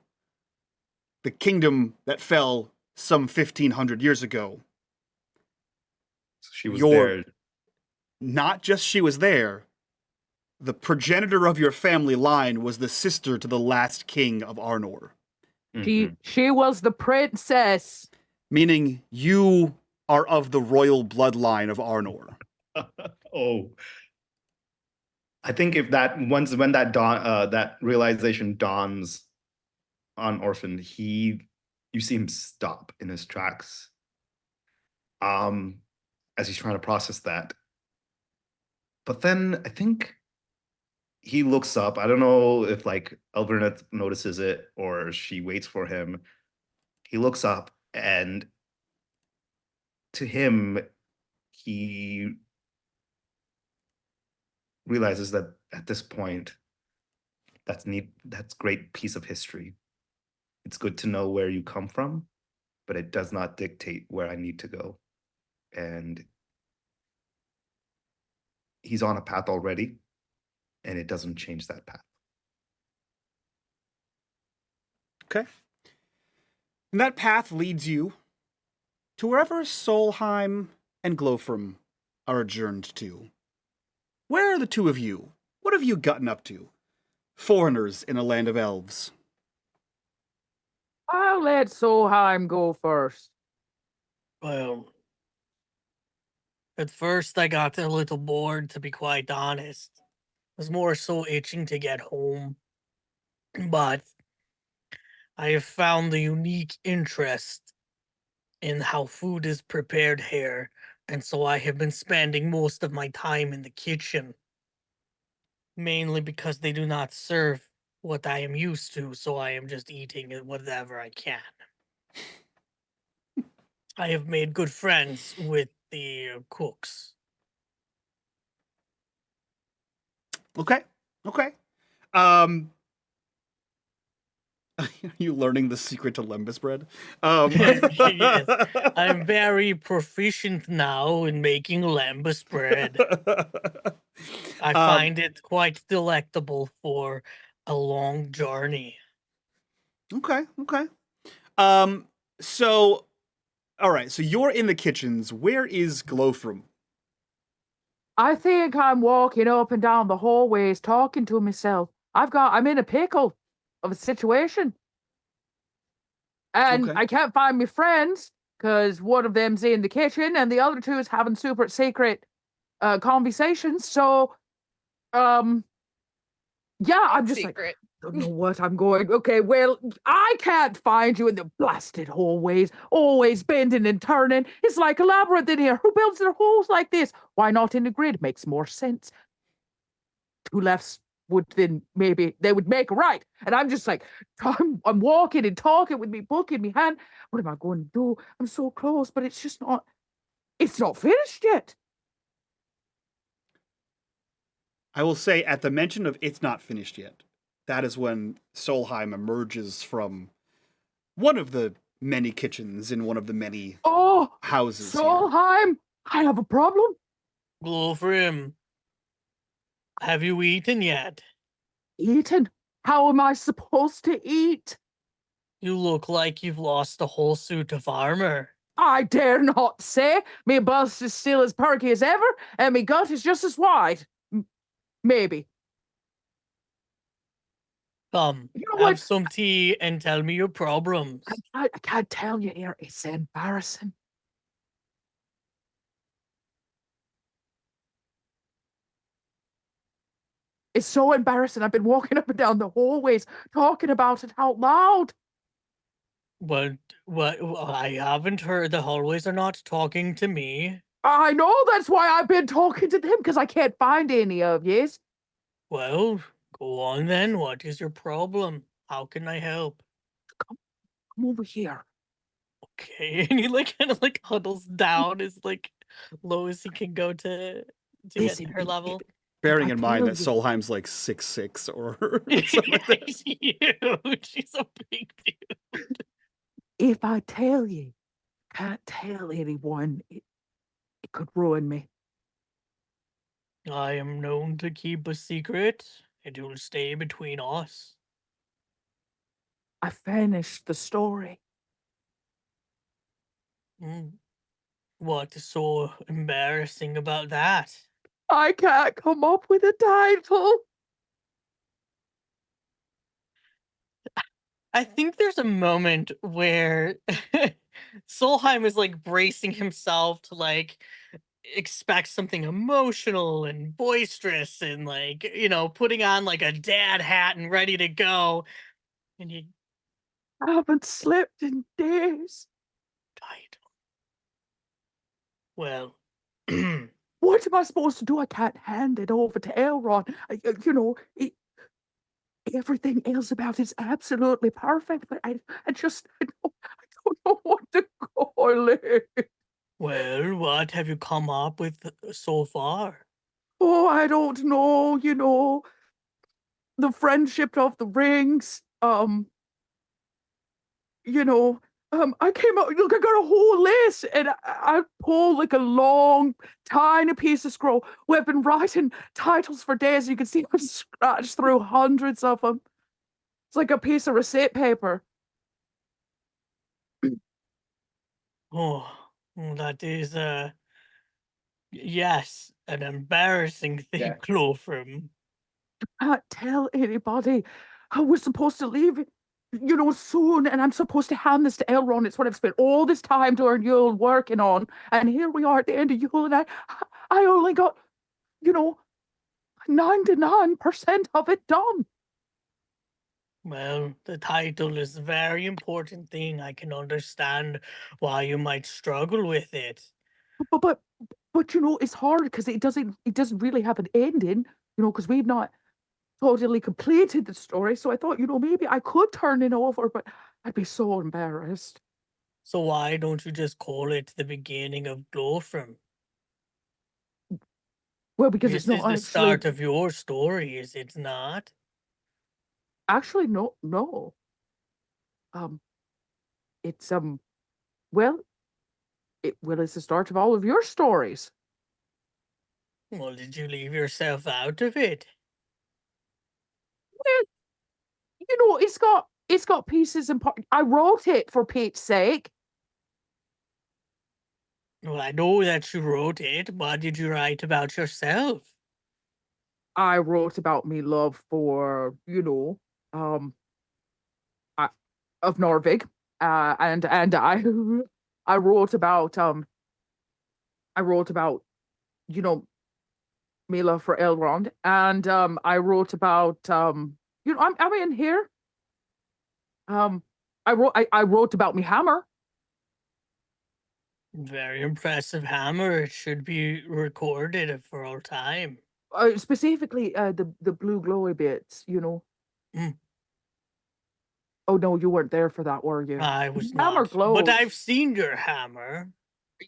The kingdom that fell some 1,500 years ago. So she was there. Not just she was there. The progenitor of your family line was the sister to the last king of Arnor. She was the princess. Meaning you are of the royal bloodline of Arnor. Oh. I think if when that realization dawns on Orphan, he you see him stop in his tracks. As he's trying to process that. But then I think he looks up. I don't know if like Elverneth notices it or she waits for him. He looks up, and to him, he realizes that at this point, that's great piece of history. It's good to know where you come from, but it does not dictate where I need to go. And he's on a path already, and it doesn't change that path. Okay. And that path leads you to wherever Solheim and Glofrim are adjourned to. Where are the two of you? What have you gotten up to? Foreigners in a land of elves. I'll let Solheim go first. Well, at first I got a little bored, to be quite honest. I was more so itching to get home. But I have found a unique interest in how food is prepared here, and so I have been spending most of my time in the kitchen. Mainly because they do not serve what I am used to, so I am just eating whatever I can. I have made good friends with the cooks. Okay. Okay. Are you learning the secret to lembas bread? Yes, I'm very proficient now in making lembas bread. I find it quite delectable for a long journey. Okay. Okay. So, all right. So you're in the kitchens. Where is Glofrim? I think I'm walking up and down the hallways talking to myself. I'm in a pickle of a situation. And Okay. I can't find my friends because one of them's in the kitchen and the other two is having super secret conversations. So, yeah, I'm just Secret. don't know what I'm going. Okay, well, I can't find you in the blasted hallways, always bending and turning. It's like a labyrinth in here. Who builds their holes like this? Why not in a grid? Makes more sense. Two lefts would then maybe they would make a right. And I'm just like, I'm walking and talking with me book in my hand. What am I going to do? I'm so close, but it's not finished yet. I will say at the mention of it's not finished yet, that is when Solheim emerges from one of the many kitchens in one of the many Oh, houses here. Solheim, I have a problem. Glofrim, have you eaten yet? Eaten? How am I supposed to eat? You look like you've lost a whole suit of armor. I dare not say. Me bust is still as perky as ever, and me gut is just as wide. Maybe. Come, You know have what? some tea and tell me your problems. I can't tell you here. It's embarrassing. It's so embarrassing. I've been walking up and down the hallways talking about it out loud. What? I haven't heard. The hallways are not talking to me. I know that's why I've been talking to them, because I can't find any of yous. Well, go on then. What is your problem? How can I help? Come over here. Okay, and he like kind of like huddles down as like low as he can go to get Listen, to her level. Bearing I in mind tell that you. Solheim's like 6'6" or something like that. He's huge. He's a big dude. If I tell you, can't tell anyone, it could ruin me. I am known to keep a secret. It will stay between us. I finished the story. What is so embarrassing about that? I can't come up with a title. I think there's a moment where Solheim is like bracing himself to like expect something emotional and boisterous and like, putting on like a dad hat and ready to go. And I haven't slept in days. Title. Well, What am I supposed to do? I can't hand it over to Elrond. Everything else about it's absolutely perfect, but I don't know what to call it. well, what have you come up with so far? Oh, I don't know, the friendship of the rings. I came up, look, I got a whole list, and I pulled like a long, tiny piece of scroll. We've been writing titles for days. You can see I've scratched through hundreds of them. It's like a piece of receipt paper. Oh, that is, yes, an embarrassing thing, Yeah. Clofrim. Can't tell anybody. I was supposed to leave, soon, and I'm supposed to hand this to Elrond. It's what I've spent all this time during Yule working on, and here we are at the end of Yule, and I only got, 99% of it done. Well, the title is a very important thing. I can understand why you might struggle with it. But it's hard because it doesn't really have an ending, because we've not totally completed the story. So I thought, maybe I could turn it over, but I'd be so embarrassed. So why don't you just call it the beginning of Glorfrim? Well, because it's This is not the actually start of your story, is it not? no. Um, it's well, it's the start of all of your stories. Well, did you leave yourself out of it? Well, it's got pieces and parts. I wrote it for Pete's sake. Well, I know that you wrote it. What did you write about yourself? I wrote about me love for, um, of Norvig, and I wrote about you know me love for Elrond, and I wrote about I'm in here. I wrote about me hammer. Very impressive hammer. It should be recorded for all time. Specifically the blue glowy bits. Mm. Oh no, you weren't there for that, were you? I was Hammer not, but glows. I've seen your hammer.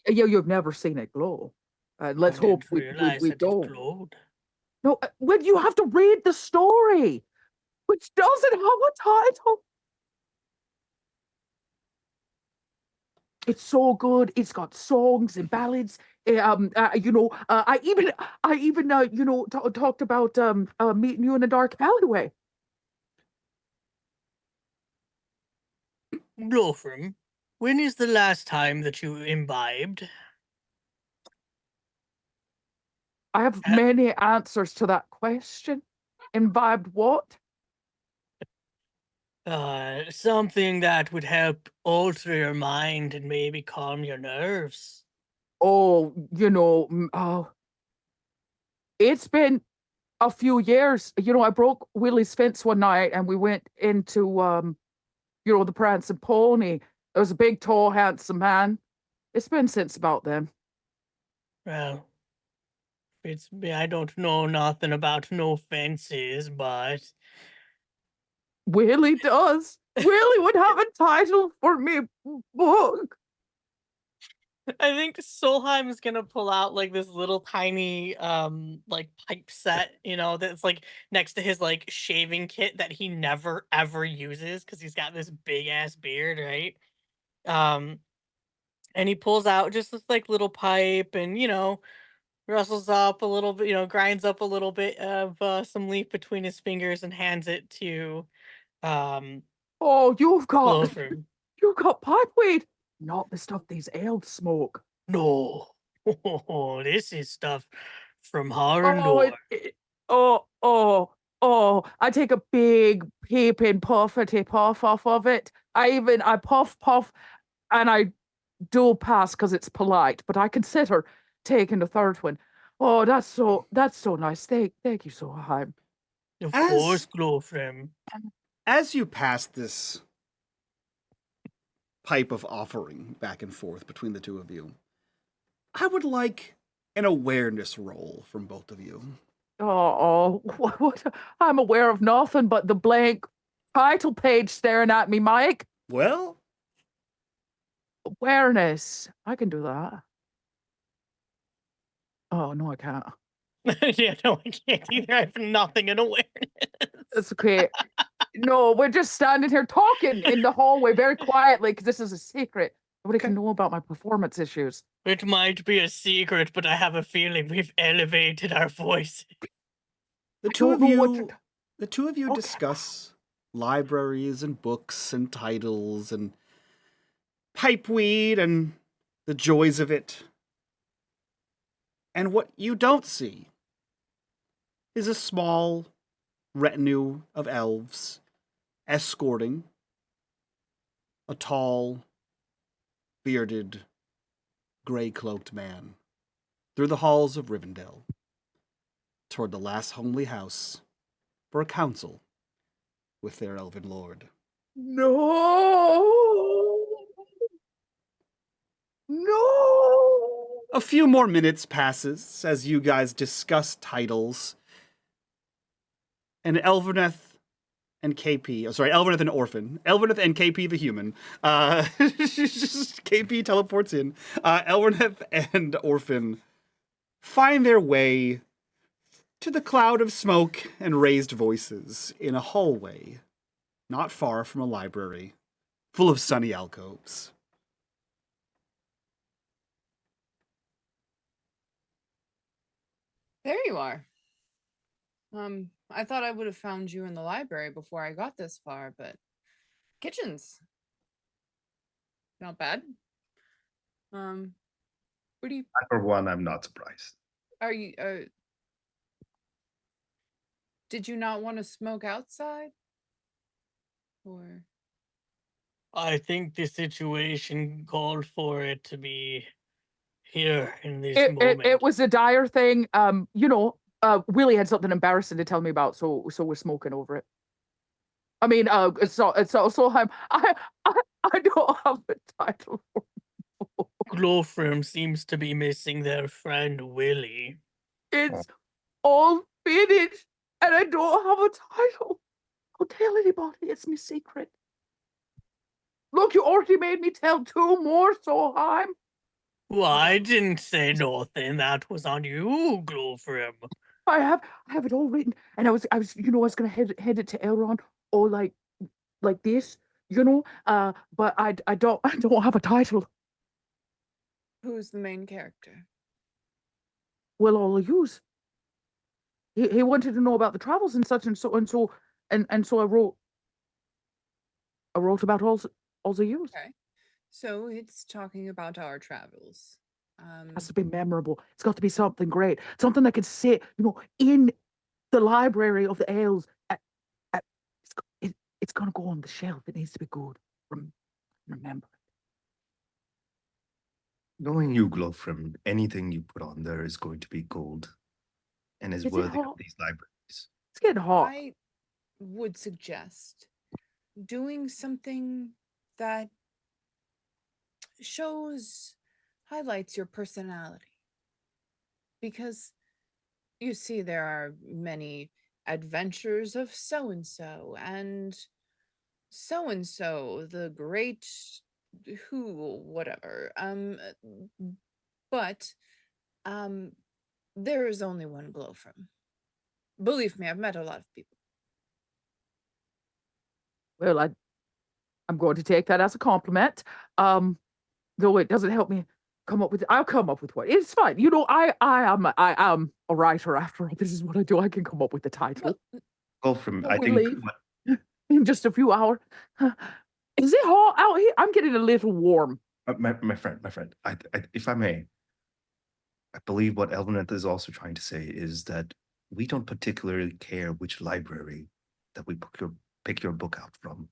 Yeah, you've never seen it glow. Let's I hope didn't we realize that it don't. glowed. No, well, you have to read the story, which doesn't have a title. It's so good. It's got songs and ballads. I even talked about meeting you in a dark alleyway. Glorfrim, when is the last time that you imbibed? I have Uh, many answers to that question. Imbibed what? Something that would help alter your mind and maybe calm your nerves. Oh, it's been a few years. I broke Willie's fence one night, and we went into the Prancing Pony. There was a big, tall, handsome man. It's been since about then. Well, I don't know nothing about no fences, but Willie does. Willie would have a title for me book. I think Solheim is gonna pull out like this little tiny like pipe set, that's like next to his like shaving kit that he never ever uses because he's got this big ass beard, right? Um and he pulls out just this like little pipe and rustles up a little bit, grinds up a little bit of some leaf between his fingers and hands it to um Oh, Glowfrim. you've got pipeweed, not the stuff these elves smoke. No. This is stuff from Oh, Harndor. oh, I take a big peeping puffety puff off of it. I puff, and I do pass because it's polite, but I consider taking the third one. Oh, that's so nice. Thank you so much. Of As course, Glowfrim. as you pass this pipe of offering back and forth between the two of you. I would like an awareness roll from both of you. Oh, what? I'm aware of nothing but the blank title page staring at me, Mike. Well, Awareness. I can do that. Oh, no, I can't. Yeah, no, I can't either. I have nothing in awareness. It's okay. No, we're just standing here talking in the hallway very quietly because this is a secret. Nobody can know about my performance issues. It might be a secret, but I have a feeling we've elevated our voices. the I two don't of know what you, to- the two of you Okay. discuss libraries and books and titles and pipeweed and the joys of it. And what you don't see is a small retinue of elves escorting a tall, bearded, gray-cloaked man through the halls of Rivendell toward the last homely house for a council with their elven lord. No. No. A few more minutes passes as you guys discuss titles, and Elveneth and KP, Elveneth and Orphan, Elveneth and KP the human, KP teleports in, Elveneth and Orphan find their way to the cloud of smoke and raised voices in a hallway not far from a library full of sunny alcoves. There you are. I thought I would have found you in the library before I got this far, but kitchens. Not bad. What do you For one, I'm not surprised. are you did you not want to smoke outside? Or I think the situation called for it to be here in this moment. It was a dire thing. Willie had something embarrassing to tell me about, so we're smoking over it. I mean, so I don't have a title. Glowfrim seems to be missing their friend Willie. It's all finished, and I don't have a title. Don't tell anybody. It's my secret. Look, you already made me tell 2 more, so Well, I didn't say nothing. That was on you, Glowfrim. I have it all written, and I was gonna head it to Elrond, or like this, but I don't have a title. who's the main character? Well, all of yous. He wanted to know about the travels and such, and so I wrote about all of yous. Okay. So it's talking about our travels. Has to be memorable. It's got to be something great, something that could sit, in the library of the Elves. It's gonna go on the shelf. It needs to be good. Remember. Knowing you, Glowfrim, anything you put on there is going to be gold and is Is it worthy of hot? these libraries. It's getting hot. I would suggest doing something that highlights your personality. Because you see, there are many adventures of so and so, the great who, whatever. But there is only one Glowfrim. Believe me, I've met a lot of people. Well, I'm going to take that as a compliment. Though it doesn't help me come up with. I'll come up with one. It's fine. I am a writer after all. This is what I do. I can come up with the title Glowfrim, I we think leave. In just a few hours. Is it hot out here? I'm getting a little warm. my friend, if I may, I believe what Elveneth is also trying to say is that we don't particularly care which library that we pick your book out from.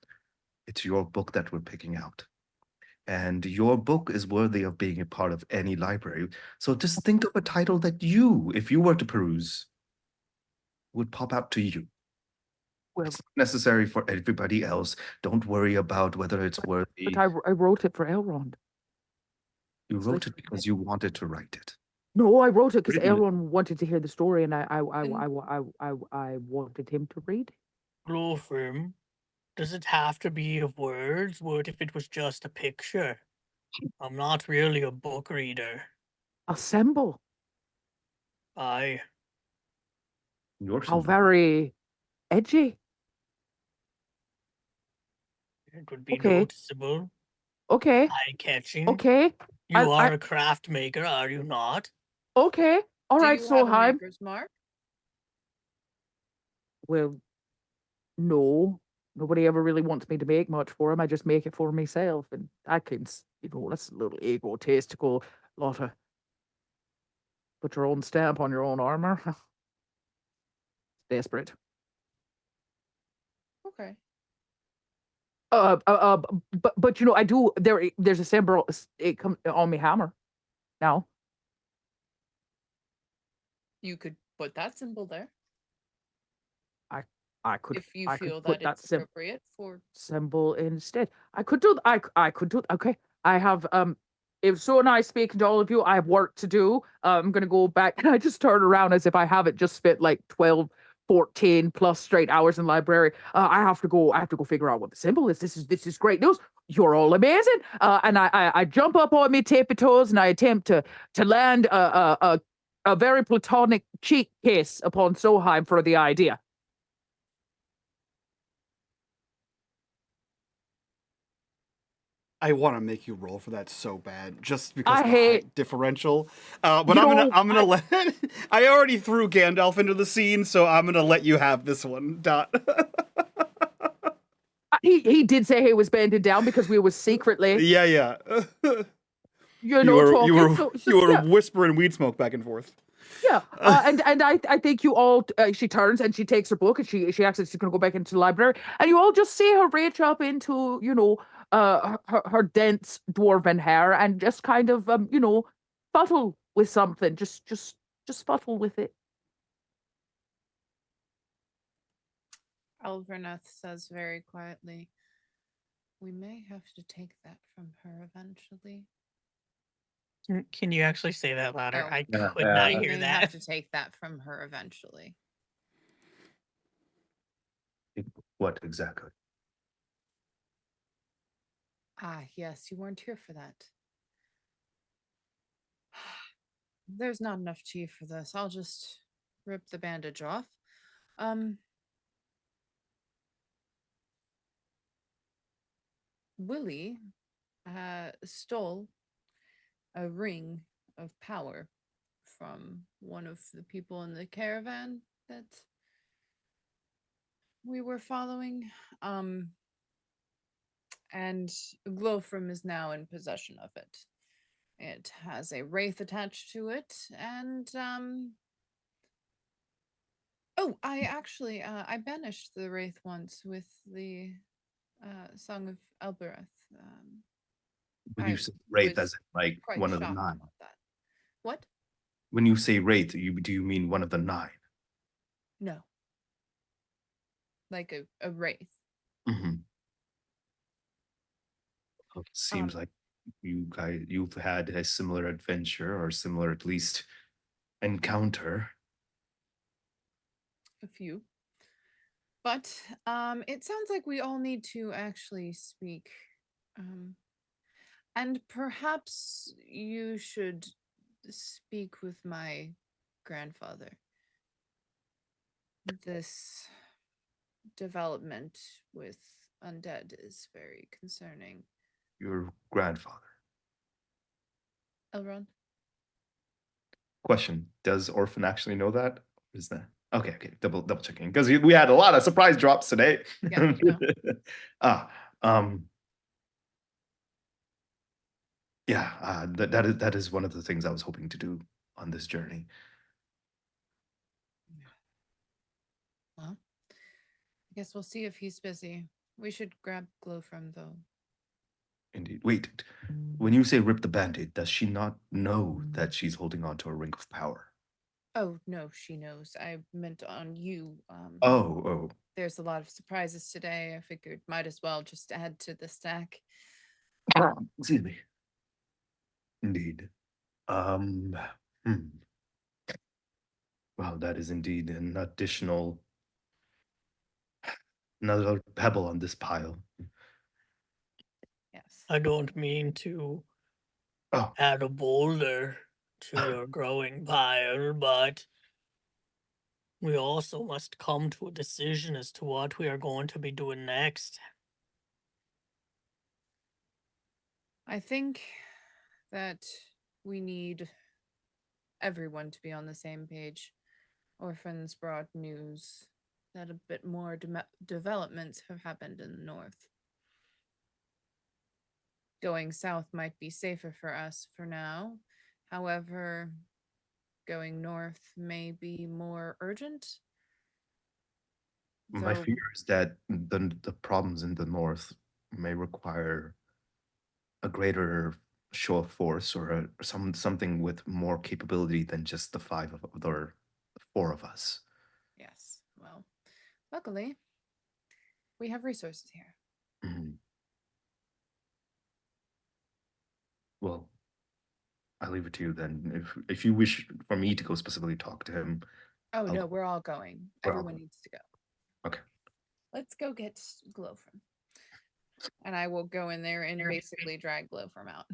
It's your book that we're picking out. And your book is worthy of being a part of any library. So just think of a title that you, if you were to peruse, would pop out to you. Well, It's necessary for everybody else. Don't worry about whether it's but worthy. I wrote it for Elrond. You It's wrote it literally because you wanted to write it. No, I wrote it because Written it. Elrond wanted to hear the story, and I wanted him to read it. Glowfirm, does it have to be of words? What if it was just a picture? I'm not really a book reader. A symbol. I Your How symbol. very edgy. It would be Okay. noticeable, Okay. eye-catching. Okay. You I- are a craft maker, are you not? Okay. All Do right, you have a Solheim. maker's mark? Well, no. Nobody ever really wants me to make much for him. I just make it for myself, and I can, that's a little egotistical. Lot of put your own stamp on your own armor. Desperate. Okay. But I do. There's a symbol. It comes on my hammer. Now You could put that symbol there I could. if you I could feel put that that it's appropriate for. symbol instead. I could do. I could do. Okay. I have. It was so nice speaking to all of you. I have work to do. I'm gonna go back, and I just turn around as if I haven't just spent like 12, 14 plus straight hours in library. I have to go. I have to go figure out what the symbol is. This is great news. You're all amazing. And I jump up on me tippy toes, and I attempt to land a very platonic cheek kiss upon Solheim for the idea. I want to make you roll for that so bad, just because I the hate- height differential. But You know, I'm gonna let. I already threw Gandalf into the scene, so I'm gonna let you have this one. Dot. He did say he was bending down because we was secretly, yeah. talking. You were Yeah, whispering weed smoke back and forth. yeah. And I think you all. She turns and she takes her book and she acts like she's gonna go back into the library, and you all just see her reach up into her dense dwarven hair and just kind of futtle with something. Just futtle with it. Alverneth says very quietly, "We may have to take that from her eventually." Can you actually say that louder? Oh. I Yeah, could yeah. not We hear may that. have to take that from her eventually. What exactly? Ah, yes, you weren't here for that. There's not enough tea for this. I'll just rip the bandage off. Willie stole a ring of power from one of the people in the caravan that we were following. And Glowfrim is now in possession of it. It has a wraith attached to it, and oh, I actually I banished the wraith once with the Song of Elbereth. When I you say wraith, was as in, like quite one of the shocked 9. about that. What? When you say wraith, do you mean one of the 9? No. Like a wraith. Mm-hmm. Well, it seems like you've had a similar adventure, or similar at least encounter. A few. But it sounds like we all need to actually speak. And perhaps you should speak with my grandfather. This development with undead is very concerning. Your grandfather. Elrond? Question: does Orphan actually know that? Is that okay? Double checking, because we had a lot of surprise drops today. Yeah, no. That is one of the things I was hoping to do on this journey. Well, I guess we'll see if he's busy. We should grab Glowfrim, though. Indeed. Wait, when you say rip the band-aid, does she not know that she's holding on to a ring of power? Oh, no, she knows. I meant on you. Oh, There's a lot of surprises today. I figured might as well just add to the stack. excuse me. Indeed. Um, hmm. Well, that is indeed another pebble on this pile. Yes. I don't mean to Oh, add a boulder to your growing pile, but we also must come to a decision as to what we are going to be doing next. I think that we need everyone to be on the same page. Orphans brought news that a bit more developments have happened in the north. Going south might be safer for us for now. However, going north may be more urgent. my So, fear is that the problems in the north may require a greater show of force or something with more capability than just the the four of us. yes, well, luckily, we have resources here. Mhm. Well, I'll leave it to you then. If you wish for me to go specifically talk to him, Oh, I'll no, go. we're all going. We're all Everyone going. needs to go. Okay. Let's go get Glowfrom. And I will go in there and basically drag Glowfrom out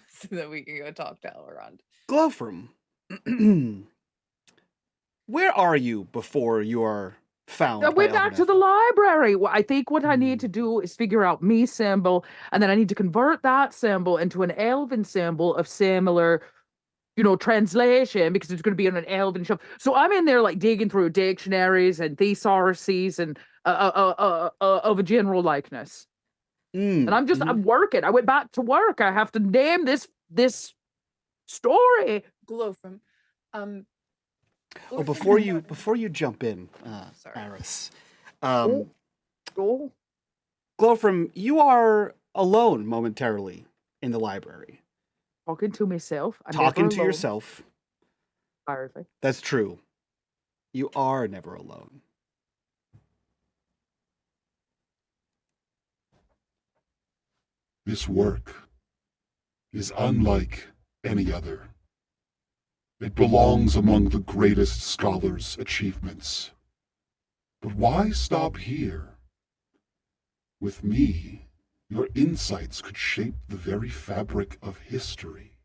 so that we can go talk to Elrond. Glowfrom, where are you before you are found I by went back to Elveneth? the library. I think what I need Hmm. to do is figure out me symbol, and then I need to convert that symbol into an elven symbol of similar, translation, because it's going to be on an elven shop. So I'm in there like digging through dictionaries and thesauruses and of a general likeness. And Mhm. I'm working. I went back to work. I have to name this story. Glowfrom. Um, Oh, Glowfrom- before you jump in, Sorry. Aris, Oh, oh. Glowfrom, you are alone momentarily in the library, Talking to myself. I'm talking never to alone. yourself. Apparently. That's true. You are never alone. This work is unlike any other. It belongs among the greatest scholars' achievements. But why stop here? With me, your insights could shape the very fabric of history.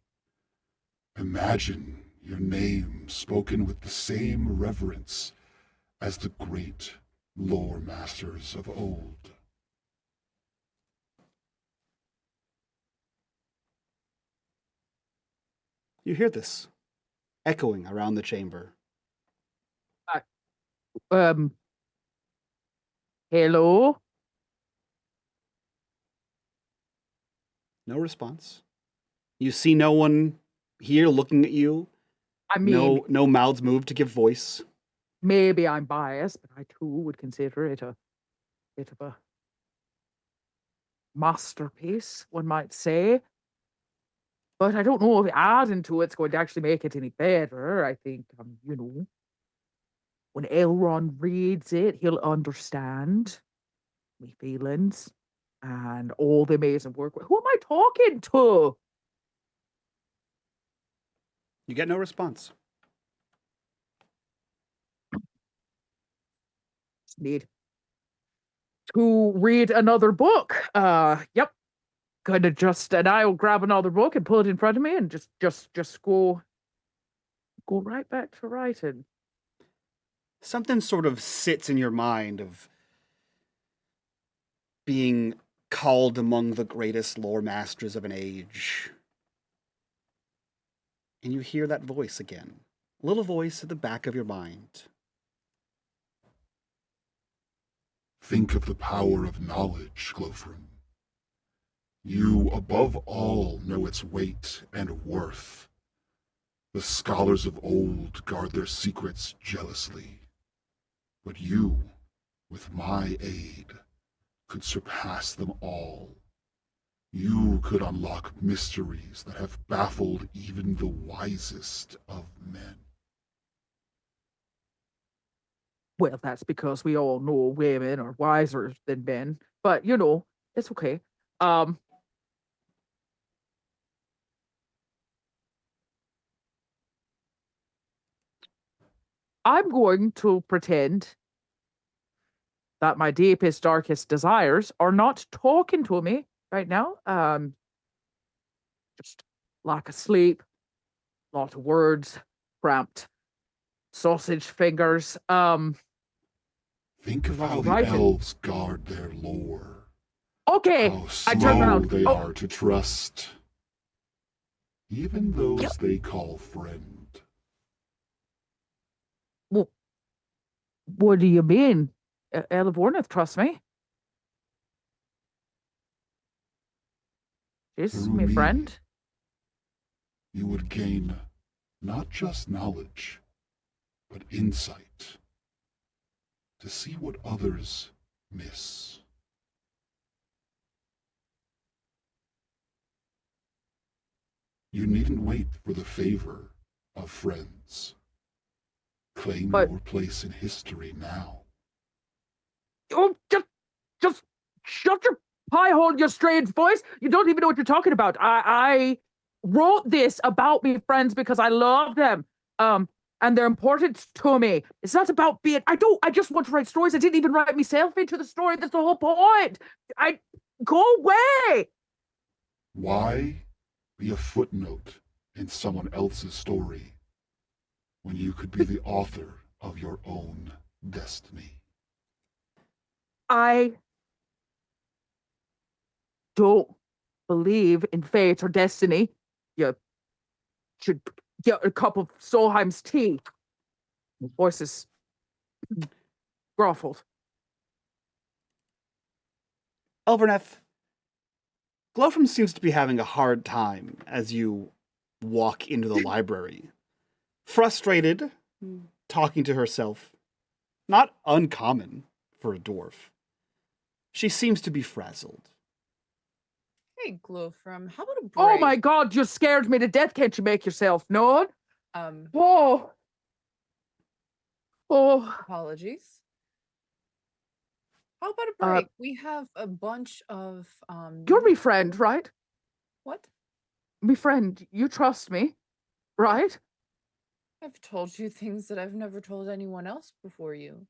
Imagine your name spoken with the same reverence as the great lore masters of old. You hear this echoing around the chamber. Um, hello? No response. You see no one here looking at you. I mean, No mouths move to give voice. maybe I'm biased, but I too would consider it a bit of a masterpiece, one might say. But I don't know if adding to it's going to actually make it any better. I think, when Elrond reads it, he'll understand me feelings and all the amazing work. Who am I talking to? You get no response. Need to read another book. Yep. Gonna and I'll grab another book and pull it in front of me and just go right back to writing. Something sort of sits in your mind of being called among the greatest lore masters of an age. And you hear that voice again. A little voice at the back of your mind. Think of the power of knowledge, Glowfrom. You, above all, know its weight and worth. The scholars of old guard their secrets jealously. But you, with my aid, could surpass them all. You could unlock mysteries that have baffled even the wisest of men. Well, that's because we all know women are wiser than men, but it's okay. I'm going to pretend that my deepest, darkest desires are not talking to me right now. Just lack of sleep, lot of words, cramped sausage fingers. Think of how the writing. elves guard their lore. Okay, How I turn slow around. they Oh. are to trust. Even those they call friend. Well, what do you mean? Elavornith trusts me. She's Through my me, friend. You would gain not just knowledge, but insight to see what others miss. You needn't wait for the favor of friends. Claim your place in history now. Oh, just shut your pie hole, you strange voice. You don't even know what you're talking about. I wrote this about me friends because I love them. And they're important to me. It's not about being. I just want to write stories. I didn't even write myself into the story. That's the whole point. Go away. Why be a footnote in someone else's story when you could be the author of your own destiny? I don't believe in fate or destiny. You should get a cup of Solheim's tea. His voice is gruffled. Elverneth, Glowfrom seems to be having a hard time as you walk into the library. Frustrated, talking to herself. Not uncommon for a dwarf. She seems to be frazzled. Hey, Glowfrom, how about a break? Oh my god, you scared me to death. Can't you make yourself known? Oh. Apologies. How about a break? We have a bunch of You're my friend, right? What? My friend, you trust me, right? I've told you things that I've never told anyone else before you.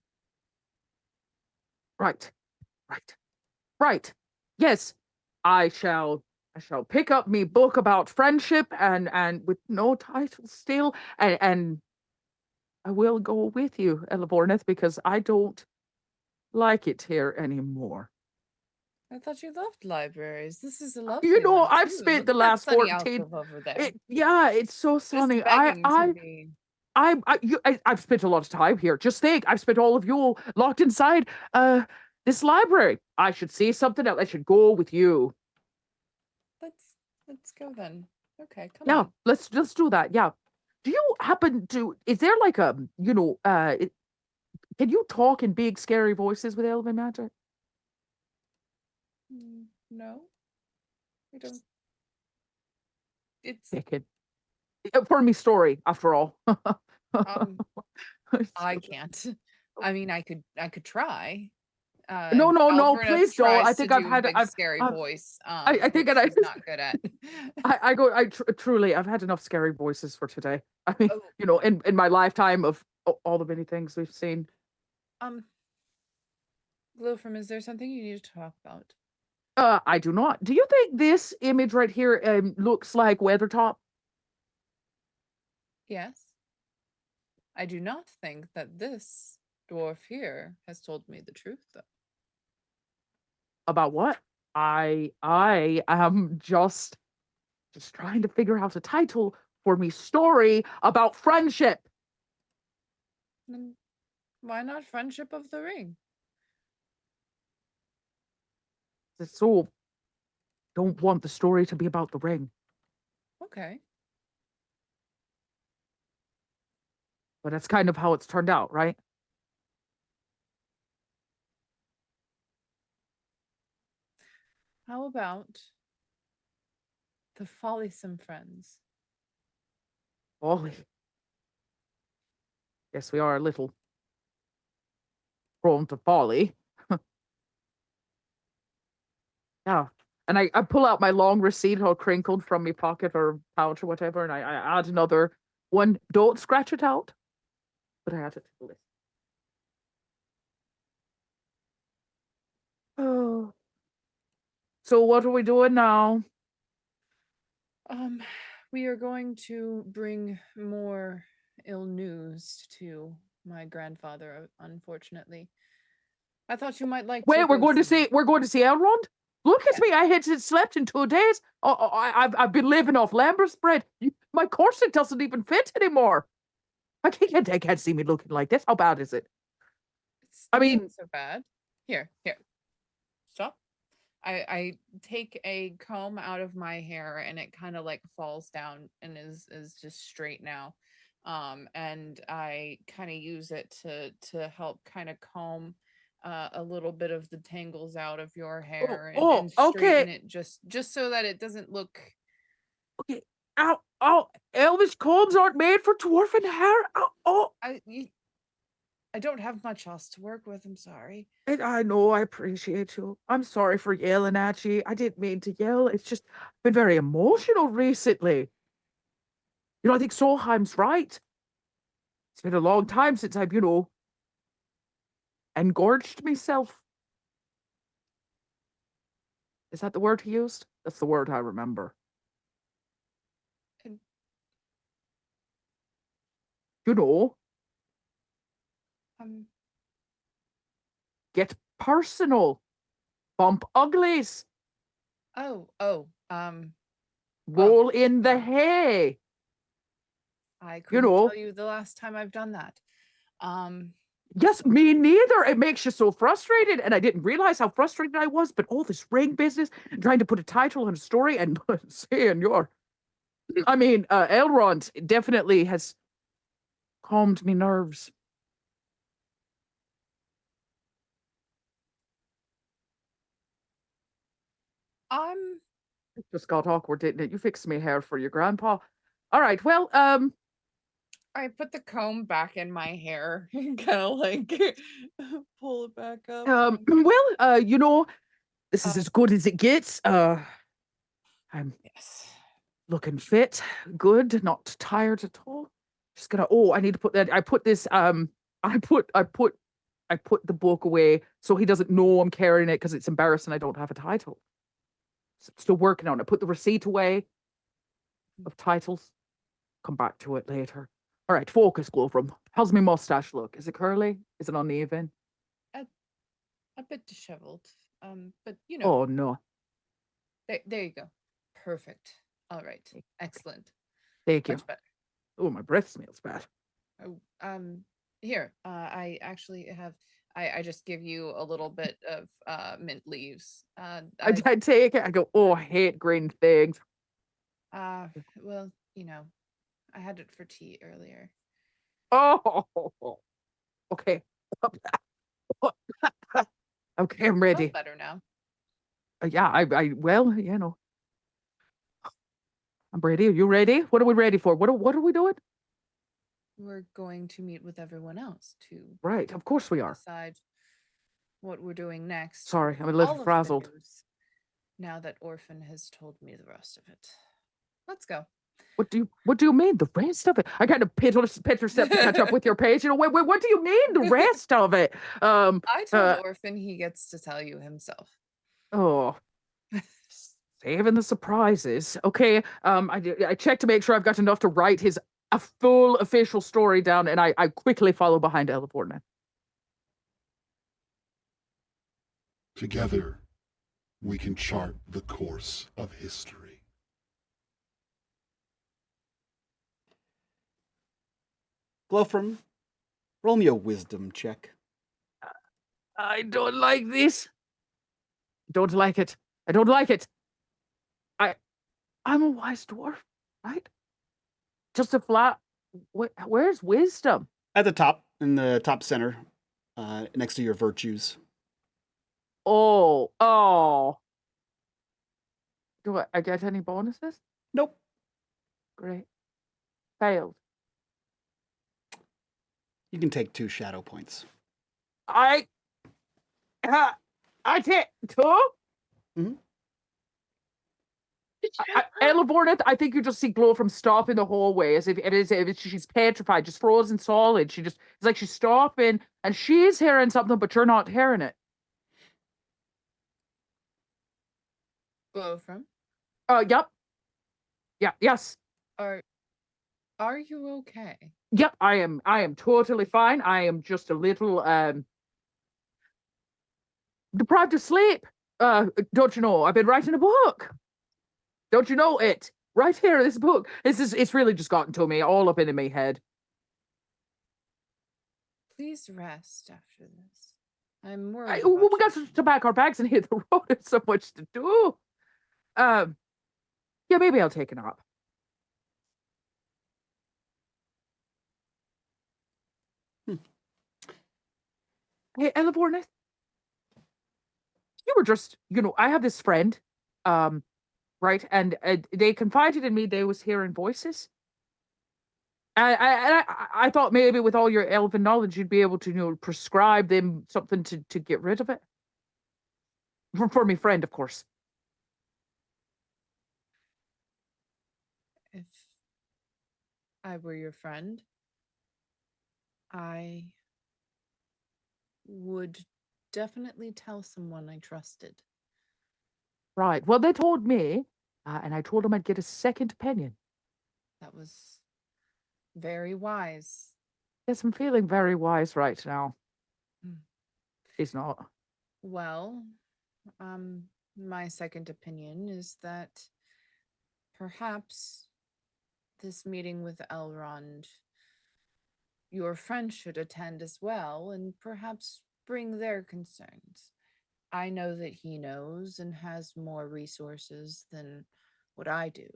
Right. Yes, I shall pick up me book about friendship and with no title still, and I will go with you, Elavornith, because I don't like it here anymore. I thought you loved libraries. This is a lovely one, I've too. spent Look the at last that sunny 14. alcove over there. It's so sunny. Just begging to be. I've spent a lot of time here. Just think, I've spent all of you locked inside this library. I should see something else. I should go with you. Let's go then. Okay, come Yeah, on. let's do that. Yeah. Do you happen to? Is there like a can you talk in big scary voices with elven magic? No, I don't. It's It for me story after all. I can't. I mean, I could try. No, Elverneth please don't. I tries think to I've do a had big scary voice. I think which I she's not good at. truly I've had enough scary voices for today. I mean, Oh. in my lifetime of all the many things we've seen. Glowfrom, is there something you need to talk about? I do not. Do you think this image right here looks like Weathertop? Yes. I do not think that this dwarf here has told me the truth, though. About what? I am just trying to figure out a title for me story about friendship. Then why not Friendship of the Ring? So don't want the story to be about the ring. Okay. But that's kind of how it's turned out, right? How about the Folliesome Friends? Folly. Yes, we are a little prone to folly. Yeah. And I pull out my long receipt all crinkled from my pocket or pouch or whatever, and I add another one. Don't scratch it out, but I add it to the list. Oh. So what are we doing now? We are going to bring more ill news to my grandfather, unfortunately. I thought you might like to Wait, we're go going to see him. see Elrond? Look at Yeah. me! I had slept in 2 days. I've been living off Lambert's bread. My corset doesn't even fit anymore. I can't see me looking like this. How bad is it? It's I mean, not so bad. Here. Stop. I take a comb out of my hair and it kind of like falls down and is just straight now. And I kind of use it to help kind of comb a little bit of the tangles out of your hair and straighten okay. it just so that it doesn't look. Okay. Ow, Elvish combs aren't made for dwarven hair. Oh. I don't have much else to work with. I'm sorry. I know, I appreciate you. I'm sorry for yelling at you. I didn't mean to yell. It's just been very emotional recently. I think Solheim's right. It's been a long time since I've, engorged myself. Is that the word he used? That's the word I remember. And- Get personal. Bump uglies. Oh. Roll in the hay. I couldn't tell you the last time I've done that. Yes, me neither. It makes you so frustrated. And I didn't realize how frustrated I was, but all this ring business, trying to put a title on a story and saying Elrond definitely has calmed me nerves. It just got awkward, didn't it? You fixed me hair for your grandpa. All right, well, I put the comb back in my hair and kind of like pull it back up. This is as good as it gets. I'm looking fit, good, not tired at all. Just gonna. Oh, I need to put that. I put this. I put the book away so he doesn't know I'm carrying it because it's embarrassing. I don't have a title. So still working on it. Put the receipt away of titles. Come back to it later. All right, focus, Glowfrom. How's my mustache look? Is it curly? Is it uneven? A bit disheveled. But Oh no. There you go. Perfect. All right. Excellent. Thank you. Much better. Oh, my breath smells bad. Oh, here. I actually have. I just give you a little bit of mint leaves. I take it. I go. Oh, I hate green things. Well, I had it for tea earlier. Oh, okay. Okay, I'm ready. Feels better now. Yeah, I'm ready. Are you ready? What are we ready for? What are we doing? We're going to meet with everyone else to Right, of course we are. decide what we're doing next. Sorry, I'm a little frazzled. Now that Orphan has told me the rest of it. Let's go. What do you mean the rest of it? I kind of pitch step to catch up with your page. Wait, what do you mean the rest of it? I told Orphan he gets to tell you himself. Oh, saving the surprises. Okay, I check to make sure I've got enough to write a full official story down, and I quickly follow behind Elvorna. Together, we can chart the course of history. Glowfrom, roll me a wisdom check. I don't like this. Don't like it. I don't like it. I'm a wise dwarf, right? Just a flat. Where's wisdom? At the top, in the top center, next to your virtues. Oh. Do I get any bonuses? Nope. Great. Failed. You can take 2 shadow points. I take two. Mhm. Elaborate, I think you just see Glow from stopping the hallway as if she's petrified, just frozen solid. It's like she's stopping and she's hearing something, but you're not hearing it. Glow from? Yep. Yeah, yes. Are you okay? Yep, I am totally fine. I am just a little deprived of sleep. Don't you know? I've been writing a book. Don't you know it? Right here, this book. It's really just gotten to me, all up into my head. Please rest after this. I'm worried. We about got you. to pack our bags and hit the road. There's so much to do. Yeah, maybe I'll take a nap. Hey, Elaborneth, you were just, I have this friend, right, and they confided in me they was hearing voices. I thought maybe with all your elven knowledge, you'd be able to, prescribe them something to get rid of it. For me friend, of course. If I were your friend, I would definitely tell someone I trusted. Right. Well, they told me, and I told them I'd get a second opinion. That was very wise. Yes, I'm feeling very wise right now. Mm. He's not. Well, my second opinion is that perhaps this meeting with Elrond, your friend should attend as well, and perhaps bring their concerns. I know that he knows and has more resources than what I do.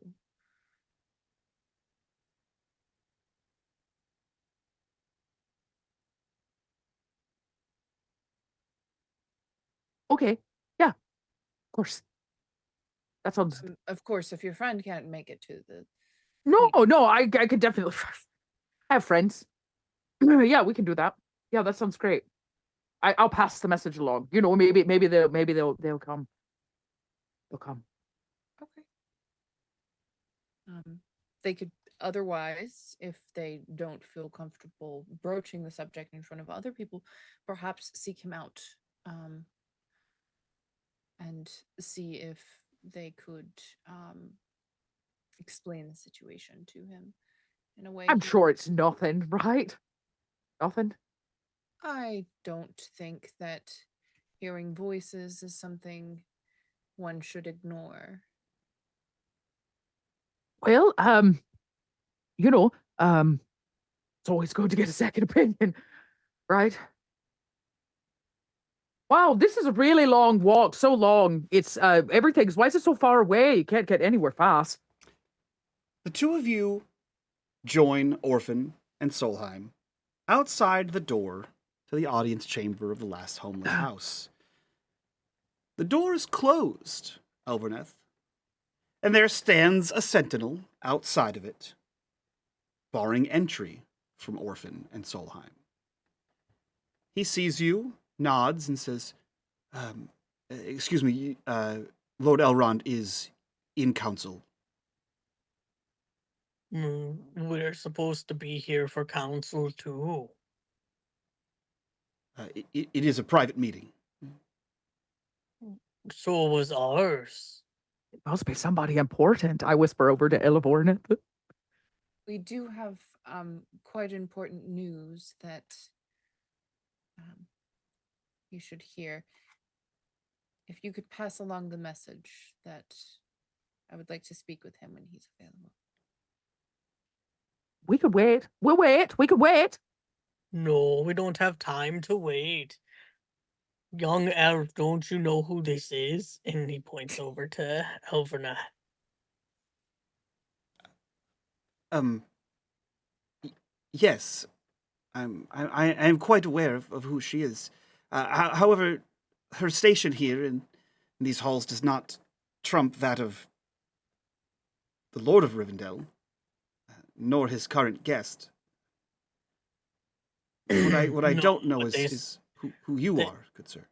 Okay. Yeah, of course. That sounds. Of course, if your friend can't make it to the No, I could definitely. I have friends. Yeah, we can do that. Yeah, that sounds great. I'll pass the message along. Maybe they'll come. They'll come. Okay. They could otherwise, if they don't feel comfortable broaching the subject in front of other people, perhaps seek him out, and see if they could explain the situation to him in a way. I'm sure it's nothing, right? Nothing. I don't think that hearing voices is something one should ignore. Well, it's always good to get a second opinion, right? Wow, this is a really long walk. So long. It's everything's. Why is it so far away? You can't get anywhere fast. The two of you join Orphan and Solheim outside the door to the audience chamber of the last homeless house. The door is closed, Elverneth, and there stands a sentinel outside of it, barring entry from Orphan and Solheim. He sees you, nods, and says, excuse me, Lord Elrond is in council. We're supposed to be here for council too. It is a private meeting. So was ours. It must be somebody important. I whisper over to Elaborneth. We do have quite important news that you should hear. If you could pass along the message that I would like to speak with him when he's available. We could wait. We'll wait. We could wait. No, we don't have time to wait. Young elf, don't you know who this is? And he points over to Elverna. Yes, I am quite aware of who she is. However, her station here in these halls does not trump that of the Lord of Rivendell, nor his current guest. What I don't know is who you The- are, good sir.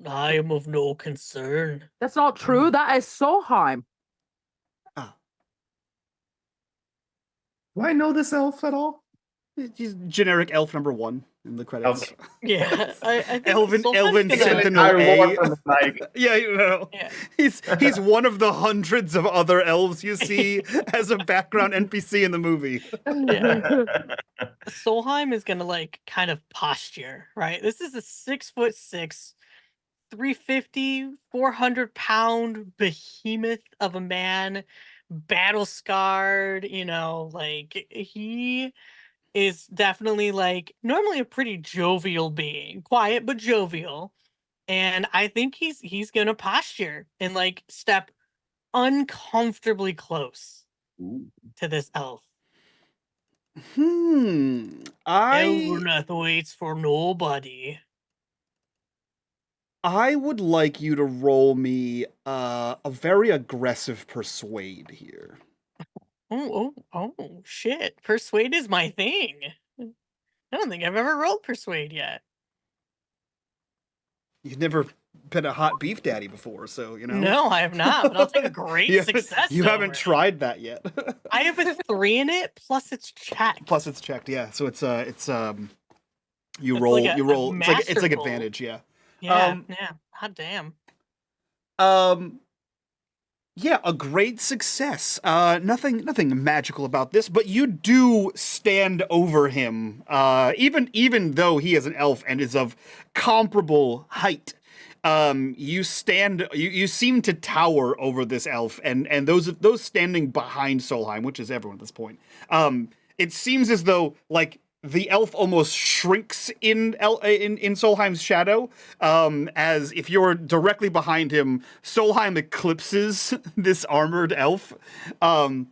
I am of no concern. That's not true. That is Solheim. Ah, Do I know this elf at all? he's generic elf number 1 in the credits. Okay. Yeah, I think Elven Solheim's gonna- Sentinel Entire lore A. from like Yeah, you know. Yeah. He's one of the hundreds of other elves you see as a background NPC in the movie. Yeah. Solheim is gonna like kind of posture, right? This is a 6'6", 350, 400-pound behemoth of a man, battle scarred, like he is definitely like normally a pretty jovial being, quiet but jovial. And I think he's gonna posture and like step uncomfortably close to this elf. Elverneth waits for nobody. I would like you to roll me a very aggressive persuade here. Oh, shit. Persuade is my thing. I don't think I've ever rolled persuade yet. You've never been a hot beef daddy before, so you know. No, I have not, but I'll take a great success. You haven't tried that yet. I have a 3 in it, plus it's checked. Plus it's checked, yeah. So it's you It's roll like you roll it's like masterful. advantage, yeah. Yeah. Hot damn. Yeah, a great success. Nothing magical about this, but you do stand over him. Even though he is an elf and is of comparable height. You seem to tower over this elf, and those standing behind Solheim, which is everyone at this point. It seems as though like the elf almost shrinks in Solheim's shadow, as if you're directly behind him, Solheim eclipses this armored elf, and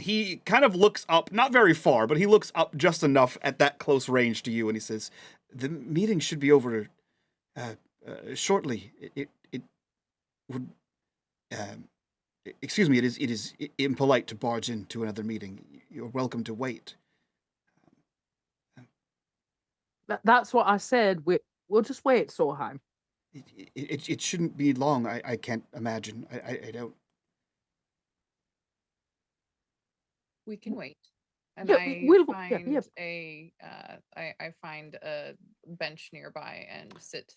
he kind of looks up, not very far, but he looks up just enough at that close range to you, and he says, "The meeting should be over shortly. It would." Excuse me. It is impolite to barge into another meeting. You're welcome to wait. That's what I said. We'll just wait, Solheim. It shouldn't be long. I can't imagine. I don't. We can wait. And Yeah, I find a bench nearby and sit.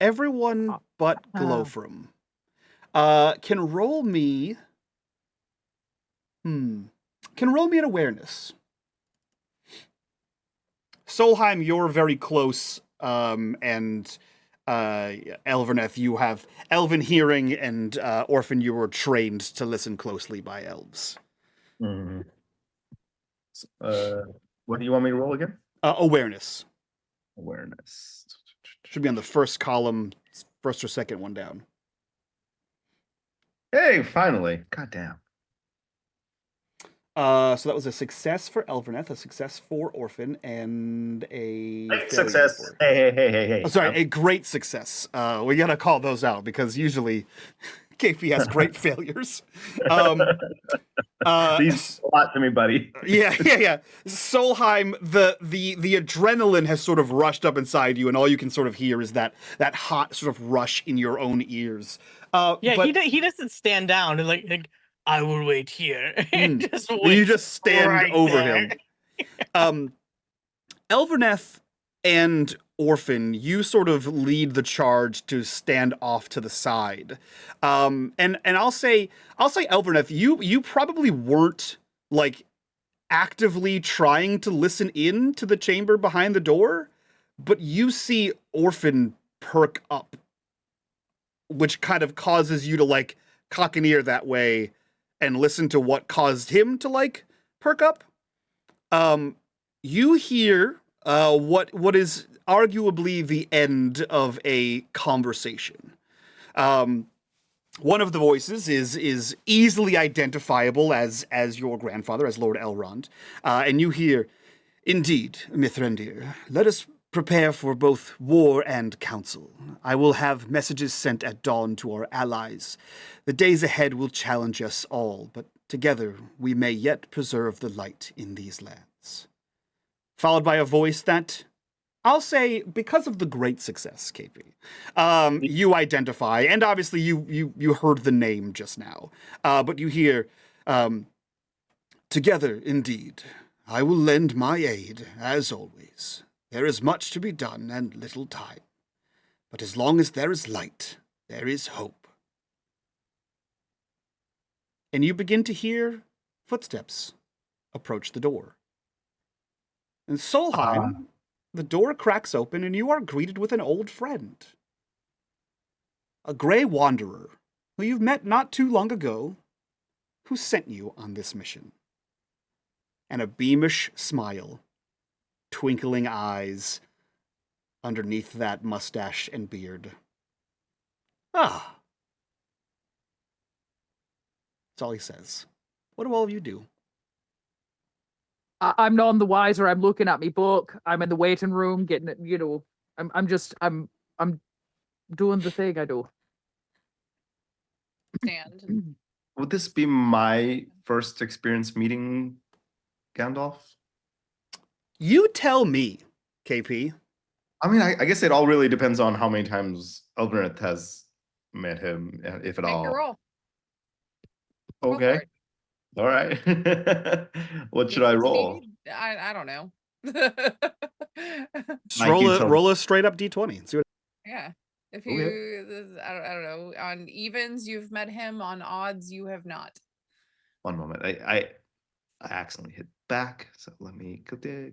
Everyone but Glowfram can roll me. Can roll me an awareness. Solheim, you're very close, and Elverneth, you have elven hearing, and Orphan, you were trained to listen closely by elves. What do you want me to roll again? Awareness. Awareness. Should be on the first column, first or second one down. Hey, finally. God damn. So that was a success for Elverneth, a success for Orphan, and a success. Hey. Oh, sorry, a great success. We gotta call those out because usually KP has great failures. These a lot to me, buddy. Yeah. Solheim, the adrenaline has sort of rushed up inside you, and all you can sort of hear is that hot sort of rush in your own ears. But he doesn't stand down and like I will wait here. You just stand right over there. Him. Elverneth and Orphan, you sort of lead the charge to stand off to the side. And I'll say Elverneth, you probably weren't like actively trying to listen in to the chamber behind the door, but you see Orphan perk up, which kind of causes you to like cock an ear that way and listen to what caused him to like perk up. You hear what is arguably the end of a conversation. One of the voices is easily identifiable as your grandfather, as Lord Elrond, and you hear, "Indeed, Mithrandir, let us prepare for both war and council. I will have messages sent at dawn to our allies. The days ahead will challenge us all, but together we may yet preserve the light in these lands." followed by a voice that, I'll say, because of the great success, KP, you identify, and obviously you heard the name just now, but you hear, together, indeed, I will lend my aid, as always. There is much to be done and little time. But as long as there is light, there is hope. And you begin to hear footsteps approach the door. In Solheim, the door cracks open and you are greeted with an old friend. A gray wanderer who you've met not too long ago, who sent you on this mission. And a beamish smile, twinkling eyes underneath that mustache and beard. Ah. That's all he says. What do all of you do? I'm none the wiser. I'm looking at me book. I'm in the waiting room getting it, I'm doing the thing I do. Stand. Would this be my first experience meeting Gandalf? You tell me, KP. I mean, I guess it all really depends on how many times Elverneth has met him, if at Make all. a roll. Go for Okay. it. All right. What If should I you roll? succeed, I don't know. Just Mike, you tell me. roll a straight up D20. See what Yeah. If Okay. you, I don't know. On evens, you've met him. On odds, you have not. One moment. I accidentally hit back, so let me go there.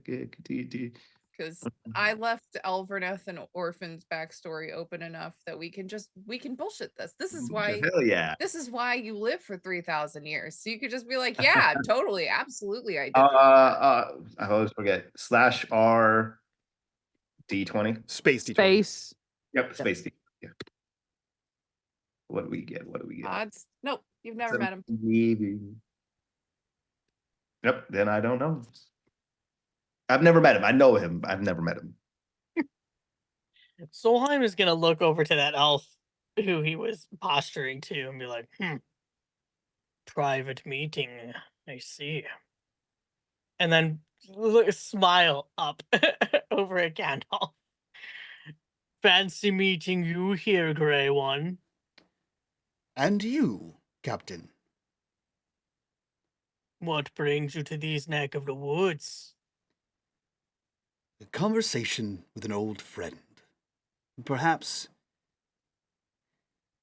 Because I left Elverneth and Orphan's backstory open enough that we can bullshit this. This is why Hell yeah. this is why you live for 3,000 years. So you could just be like, yeah, totally, absolutely, I did. I always forget. /R D20. Space D20. Space. Yep, space D. Yeah. What do we get? Odds? Nope, you've never met him. Yep, then I don't know. I've never met him. I know him. I've never met him. Solheim is gonna look over to that elf who he was posturing to and be like, private meeting, I see. And then smile up over at Gandalf. Fancy meeting you here, Grey One. And you, Captain. What brings you to these neck of the woods? A conversation with an old friend. Perhaps.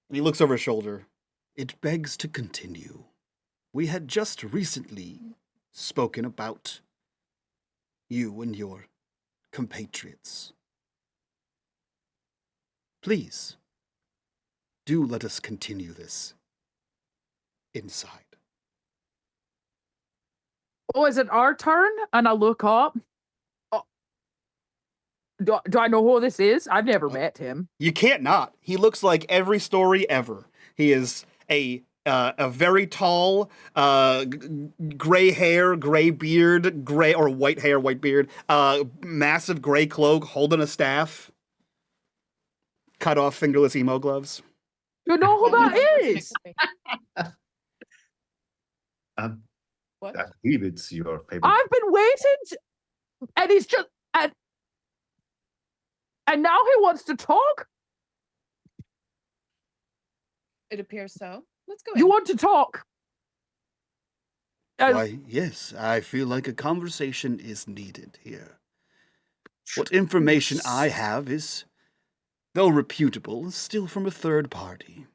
And he looks over his shoulder. It begs to continue. We had just recently spoken about you and your compatriots. Please, do let us continue this inside. Oh, is it our turn? And I look up. Oh, do I know who this is? I've never met him. You can't not. He looks like every story ever. He is a very tall, gray hair, gray beard, gray or white hair, white beard, massive gray cloak, holding a staff, cut off fingerless emo gloves. You know who that is? What? I believe it's your favorite. I've been waiting, and he's just and now he wants to talk. It appears so. Let's go. You want to talk? Why, yes, I feel like a conversation is needed here. What information I have is, though reputable, still from a third party.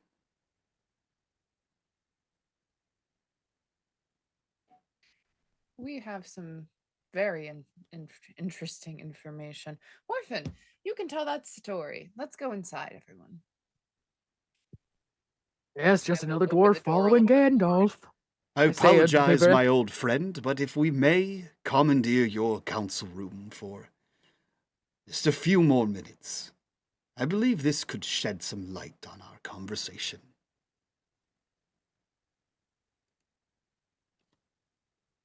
We have some very interesting information. Orphan, you can tell that story. Let's go inside, everyone. Yes, just I will another open dwarf the door a following little bit more. Gandalf. I I say under my apologize, breath. my old friend, but if we may commandeer your council room for just a few more minutes, I believe this could shed some light on our conversation.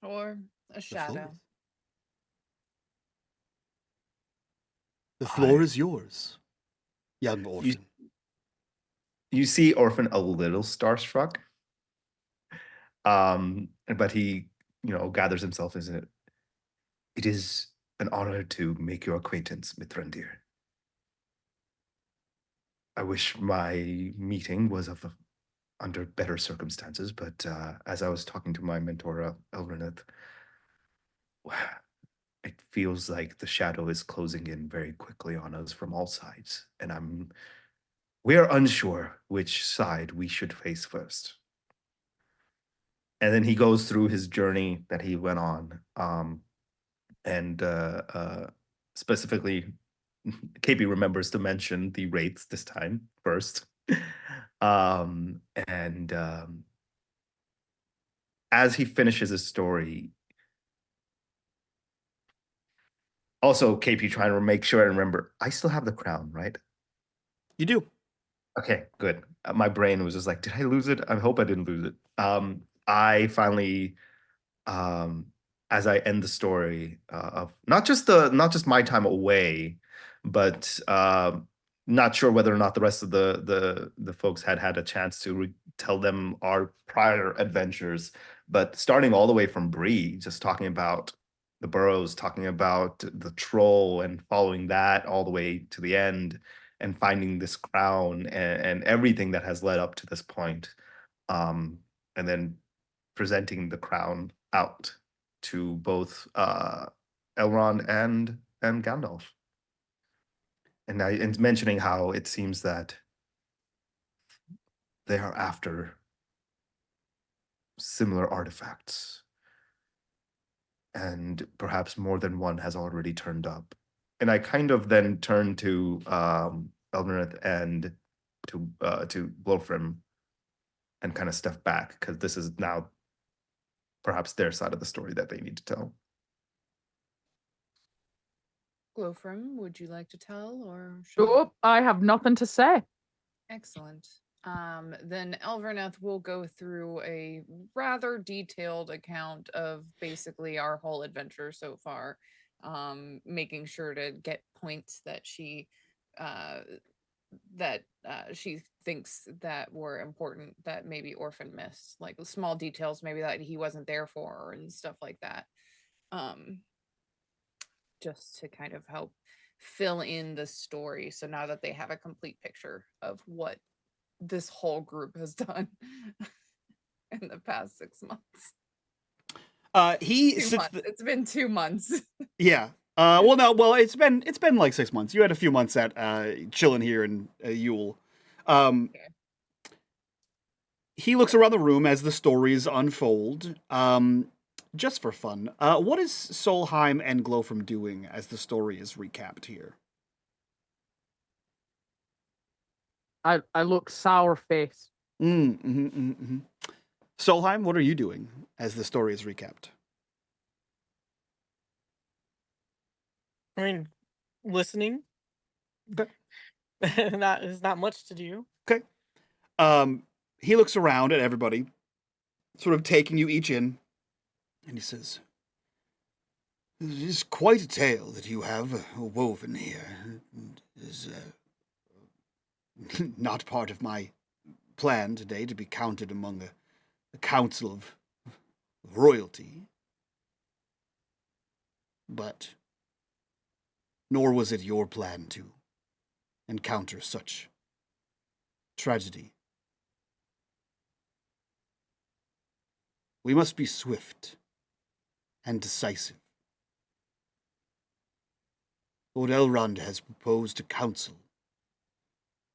Or a shadow. The floor is yours, young orphan. You see Orphan a little starstruck. But he, gathers himself as it is an honor to make your acquaintance, Mithrandir. I wish my meeting was under better circumstances, but as I was talking to my mentor, Elrineth, it feels like the shadow is closing in very quickly on us from all sides, and we're unsure which side we should face first. And then he goes through his journey that he went on, and specifically, KP remembers to mention the wraiths this time first. And as he finishes his story, also KP trying to make sure I remember, I still have the crown, right? You do. Okay, good. My brain was just like, did I lose it? I hope I didn't lose it. I finally, as I end the story of not just my time away, but not sure whether or not the rest of the folks had a chance to tell them our prior adventures, but starting all the way from Bree, just talking about the burrows, talking about the troll, and following that all the way to the end, and finding this crown and everything that has led up to this point, and then presenting the crown out to both Elrond and Gandalf, and mentioning how it seems that they are after similar artifacts, and perhaps more than one has already turned up. And I kind of then turn to Elrineth and to Blofrim and kind of step back, because this is now perhaps their side of the story that they need to tell. Glofrim, would you like to tell or Oh, I have nothing to say. Excellent. Then Elverneth will go through a rather detailed account of basically our whole adventure so far, making sure to get points that she thinks that were important that maybe Orphan missed, like small details maybe that he wasn't there for and stuff like that. Just to kind of help fill in the story. So now that they have a complete picture of what this whole group has done in the past 6 months. It's been 2 months. Yeah. It's been like 6 months. You had a few months at chilling here in Yule. Okay. He looks around the room as the stories unfold. Just for fun, what is Solheim and Glofrim doing as the story is recapped here? I look sour-faced. Solheim, what are you doing as the story is recapped? I mean, listening. Okay. There's not much to do. Okay. He looks around at everybody, sort of taking you each in, and he says, "It is quite a tale that you have woven here. It is not part of my plan today to be counted among a council of royalty. But nor was it your plan to encounter such tragedy. We must be swift and decisive. Lord Elrond has proposed a council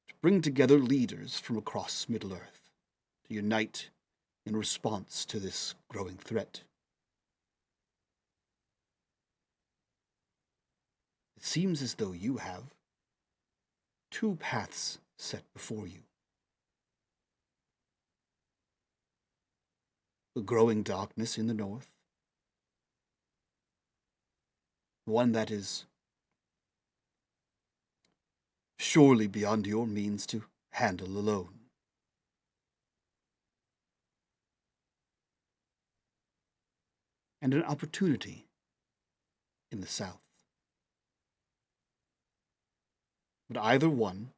to bring together leaders from across Middle-earth to unite in response to this growing threat. It seems as though you have 2 paths set before you. The growing darkness in the north, one that is surely beyond your means to handle alone. And an opportunity in the south. But either one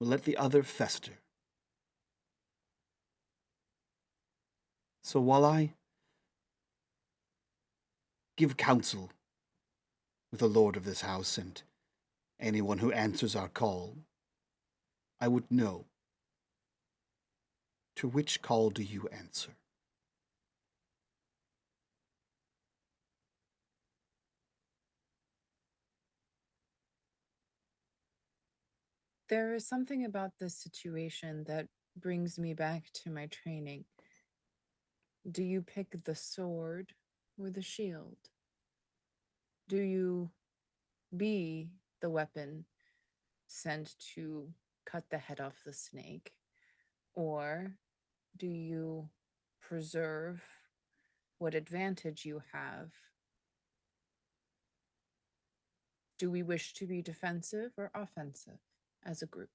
will let the other fester. So while I give counsel with the lord of this house and anyone who answers our call, I would know. To which call do you answer? There is something about this situation that brings me back to my training. Do you pick the sword or the shield? Do you be the weapon sent to cut the head off the snake? Or do you preserve what advantage you have? Do we wish to be defensive or offensive as a group?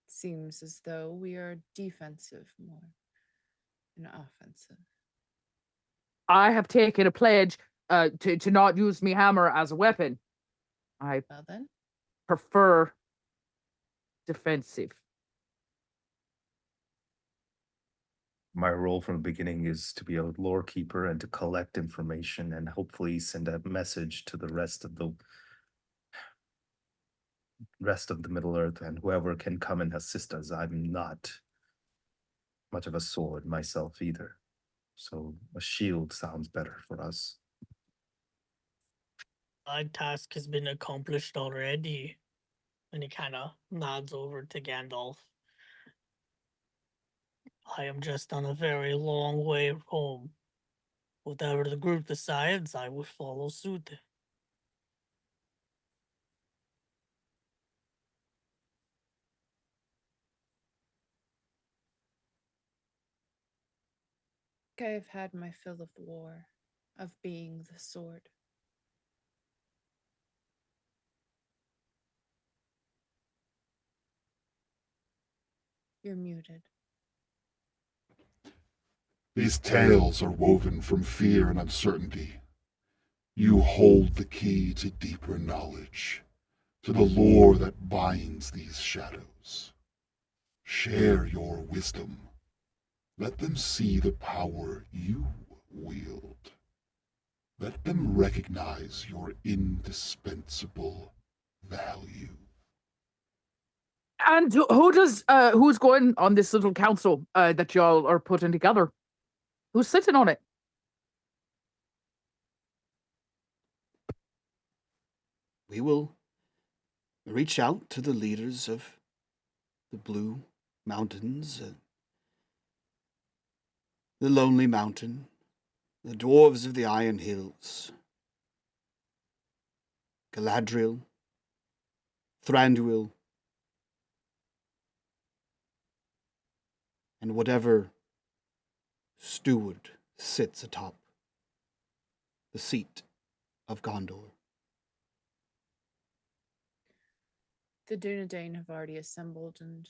Seems as though we are defensive more than offensive. I have taken a pledge to not use me hammer as a weapon. I Well then, prefer defensive. My role from the beginning is to be a lore keeper and to collect information and hopefully send a message to the rest of the Middle Earth and whoever can come and assist us. I'm not much of a sword myself either, so a shield sounds better for us. My task has been accomplished already. And he kind of nods over to Gandalf. I am just on a very long way home. Whatever the group decides, I will follow suit. I've had my fill of war, of being the sword. You're muted. These tales are woven from fear and uncertainty. You hold the key to deeper knowledge, to the lore that binds these shadows. Share your wisdom. Let them see the power you wield. Let them recognize your indispensable value. And who's going on this little council that y'all are putting together? Who's sitting on it? We will reach out to the leaders of the Blue Mountains, the Lonely Mountain, the Dwarves of the Iron Hills, Galadriel, Thranduil, and whatever steward sits atop the seat of Gondor. The Dunedain have already assembled and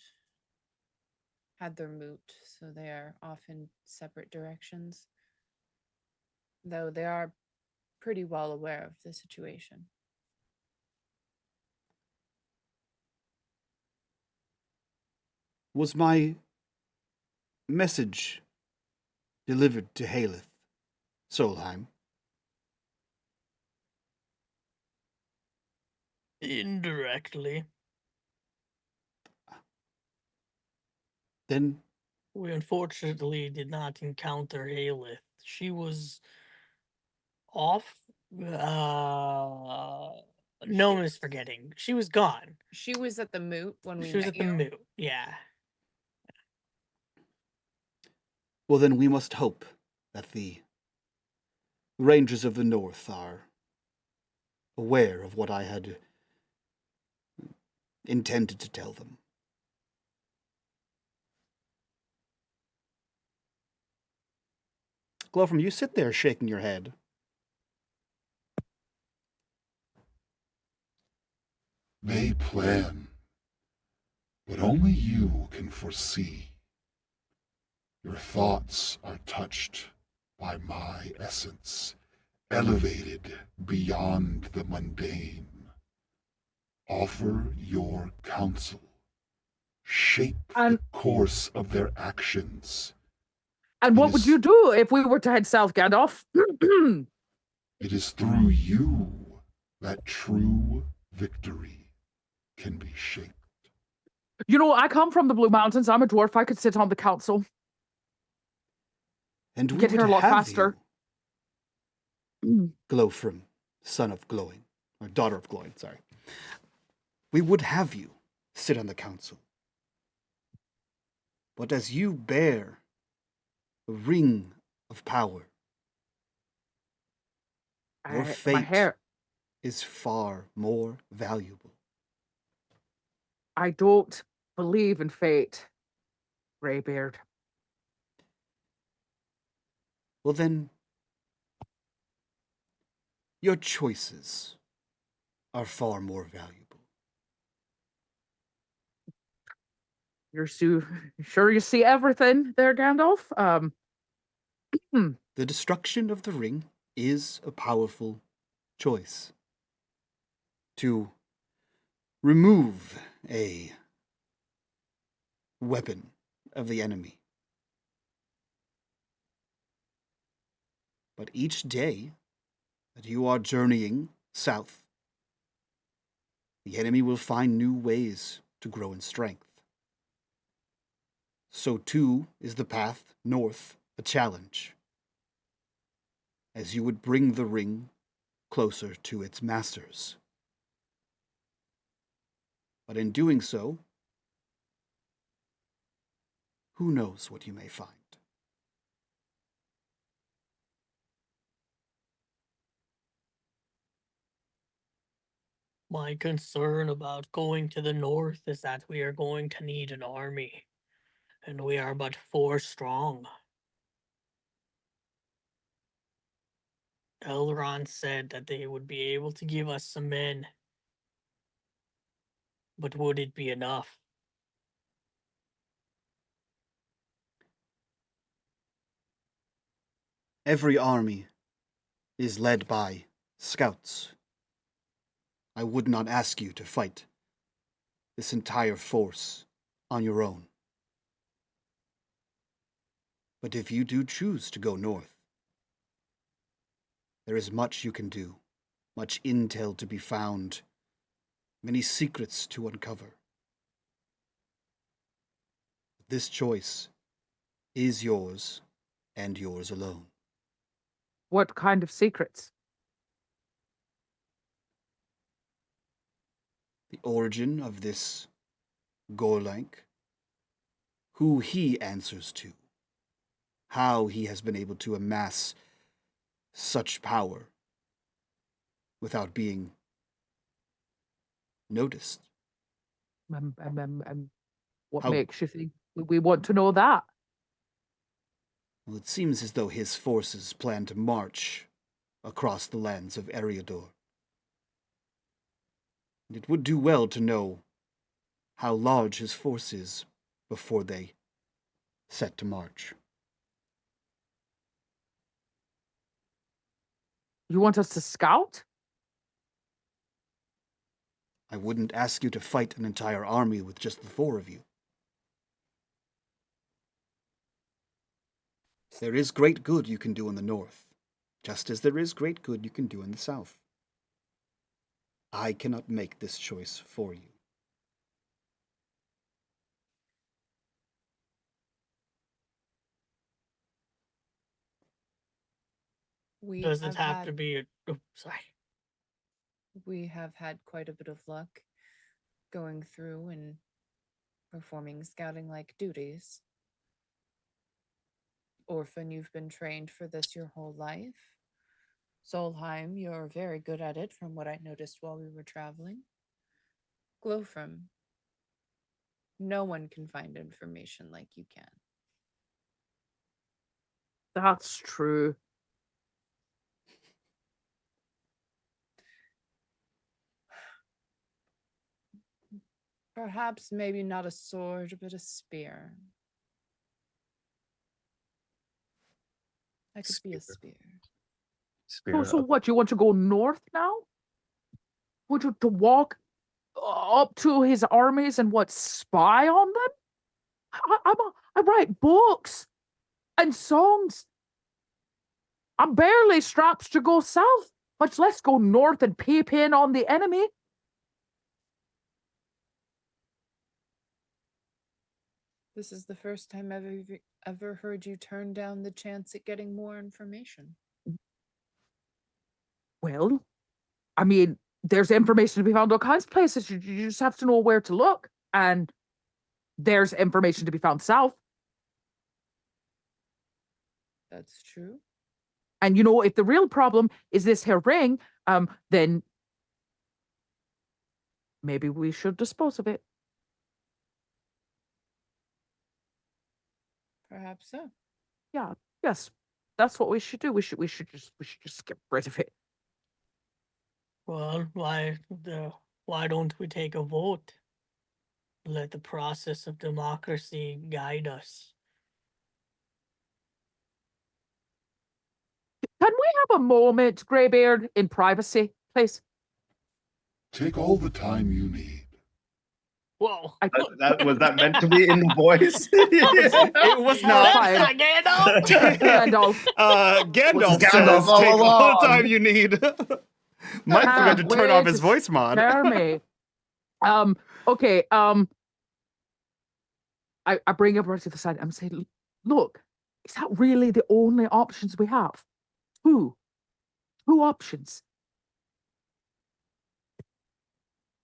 had their moot, so they are off in separate directions, though they are pretty well aware of the situation. Was my message delivered to Haleth, Solheim? Indirectly. Then We unfortunately did not encounter Haleth. She was off. Known as forgetting. She was gone. She was at the moot when we She was met at the you. moot. Yeah. Well, then we must hope that the Rangers of the North are aware of what I had intended to tell them. Glowfrom, you sit there shaking your head. They plan, but only you can foresee. Your thoughts are touched by my essence, elevated beyond the mundane. Offer your counsel. Shape the course of their actions. And what would you do if we were to head south, Gandalf? It is through you that true victory can be shaped. You know, I come from the Blue Mountains. I'm a dwarf. I could sit on the council. And we Get would here a lot have faster. you, Glowfrim, son of Glowing, or daughter of Glowing, sorry. We would have you sit on the council. But as you bear a ring of power, your my fate hair. is far more valuable. I don't believe in fate, Greybeard. Well then, your choices are far more valuable. You're sure you see everything there, Gandalf? The destruction of the ring is a powerful choice. To remove a weapon of the enemy. But each day that you are journeying south, the enemy will find new ways to grow in strength. So too is the path north a challenge, as you would bring the ring closer to its masters. But in doing so, who knows what you may find? My concern about going to the north is that we are going to need an army, and we are but 4 strong. Elrond said that they would be able to give us some men, but would it be enough? Every army is led by scouts. I would not ask you to fight this entire force on your own. But if you do choose to go north, there is much you can do, much intel to be found, many secrets to uncover. This choice is yours and yours alone. What kind of secrets? The origin of this Gorlank, who he answers to, how he has been able to amass such power without being noticed. What How- makes you think we want to know that? Well, it seems as though his forces plan to march across the lands of Eriador. And it would do well to know how large his force is before they set to march. You want us to scout? I wouldn't ask you to fight an entire army with just the 4 of you. There is great good you can do in the north, just as there is great good you can do in the south. I cannot make this choice for you. Does it have to be sorry. We have had quite a bit of luck going through and performing scouting-like duties. Orphan, you've been trained for this your whole life. Solheim, you're very good at it from what I noticed while we were traveling. Glowfrim, no one can find information like you can. That's true. Perhaps maybe not a sword, but a spear. I could be a spear. So what, you want to go north now? Want you to walk up to his armies and what, spy on them? I write books. And songs. I'm barely strapped to go south, much less go north and peep in on the enemy. This is the first time I've ever heard you turn down the chance at getting more information. Well, I mean, there's information to be found all kinds of places. You just have to know where to look. And there's information to be found south. That's true. And if the real problem is this here ring, then maybe we should dispose of it. Perhaps so. Yeah, yes. That's what we should do. We should just get rid of it. Well, why don't we take a vote? Let the process of democracy guide us. Can we have a moment, Greybeard, in privacy, please? Take all the time you need. Whoa. Was that meant to be in the voice? It was not. Fine. Gandalf. Gandalf. Gandalf Gandalf says, all take all along." the time you need. Mike forgot to turn off his voice mod. Scare me. Okay, I bring everyone to the side. I'm saying, look, is that really the only options we have? Two options.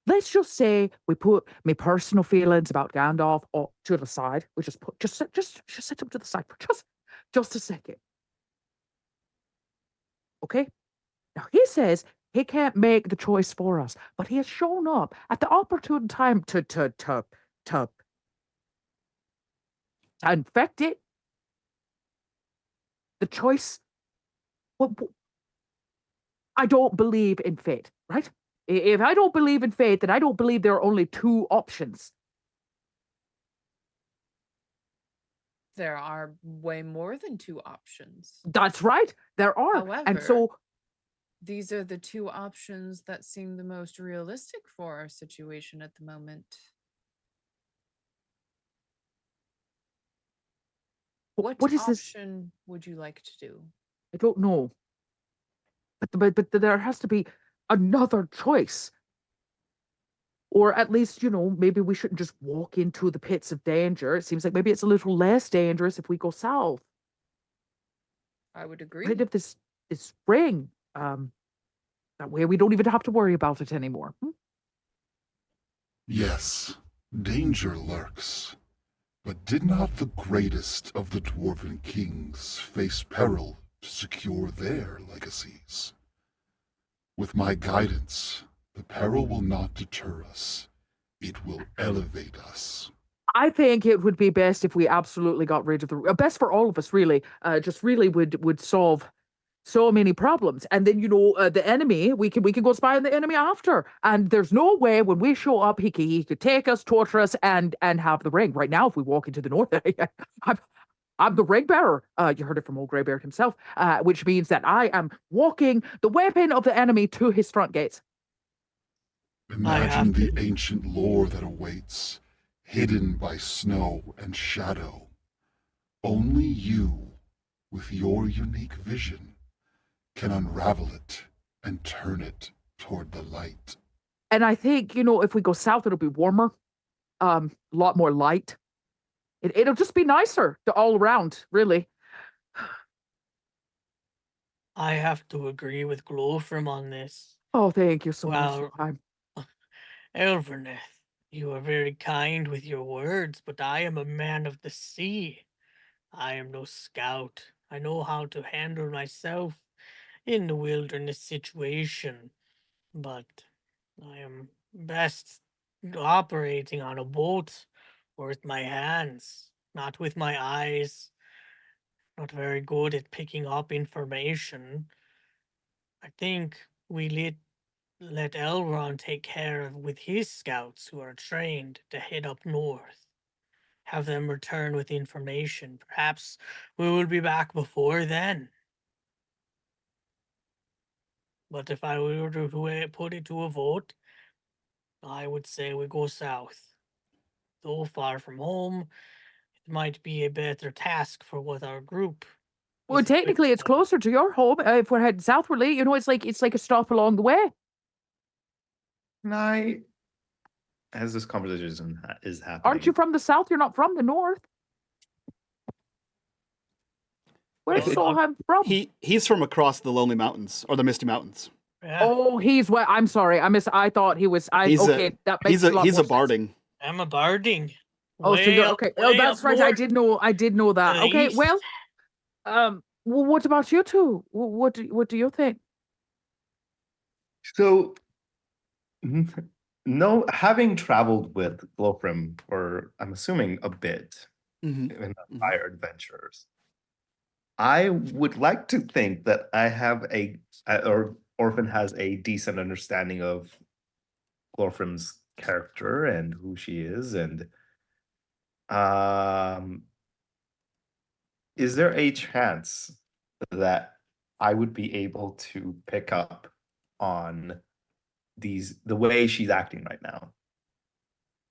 Let's just say we put my personal feelings about Gandalf to the side. We just set them to the side for just a second. Okay? Now he says he can't make the choice for us, but he has shown up at the opportune time to infect it. The choice. Well, I don't believe in fate, right? If I don't believe in fate, then I don't believe there are only two options. There are way more than two options. That's right. There are. However, and so these are the two options that seem the most realistic for our situation at the moment. What is this? option would you like to do? I don't know. But there has to be another choice. Or at least, maybe we shouldn't just walk into the pits of danger. It seems like maybe it's a little less dangerous if we go south. I would agree. Rid of this ring. That way we don't even have to worry about it anymore. Yes, danger lurks. But did not the greatest of the Dwarven kings face peril to secure their legacies? With my guidance, the peril will not deter us. It will elevate us. I think it would be best if we absolutely got rid of the best for all of us, really. Just really would solve so many problems. And then the enemy, we can go spy on the enemy after. And there's no way when we show up he could take us, torture us, and have the ring. Right now, if we walk into the north, I'm the ring bearer. You heard it from old Greybeard himself, which means that I am walking the weapon of the enemy to his front gates. Imagine the ancient lore that awaits, hidden by snow and shadow. Only you, with your unique vision, can unravel it and turn it toward the light. And I think, if we go south, it'll be warmer, a lot more light. It'll just be nicer all around, really. I have to agree with Glowfrim on this. Oh, thank you so much. Elverneth, you are very kind with your words, but I am a man of the sea. I am no scout. I know how to handle myself in the wilderness situation, but I am best operating on a boat or with my hands, not with my eyes. Not very good at picking up information. I think we let Elrond take care of with his scouts who are trained to head up north. Have them return with information. Perhaps we will be back before then. But if I were to put it to a vote, I would say we go south. Though far from home, might be a better task for what our group. Well, technically, it's closer to your home. If we're heading southwardly, it's like a stop along the way. Can I, as this conversation is happening, Aren't you from the south? You're not from the north. Where's Solheim from? He's from across the Lonely Mountains or the Misty Mountains. Yeah. Oh, he's what? I'm sorry. I thought he was. That makes a lot he's more a barding. sense. I'm a barding. Oh, so you're okay. Oh, that's right. I did know that. Okay, east. well, what about you two? What do you think? So, no, having traveled with Glofrim for, I'm assuming, a bit in the prior adventures, I would like to think that I have or Orphan has a decent understanding of Glofrim's character and who she is, and is there a chance that I would be able to pick up on the way she's acting right now?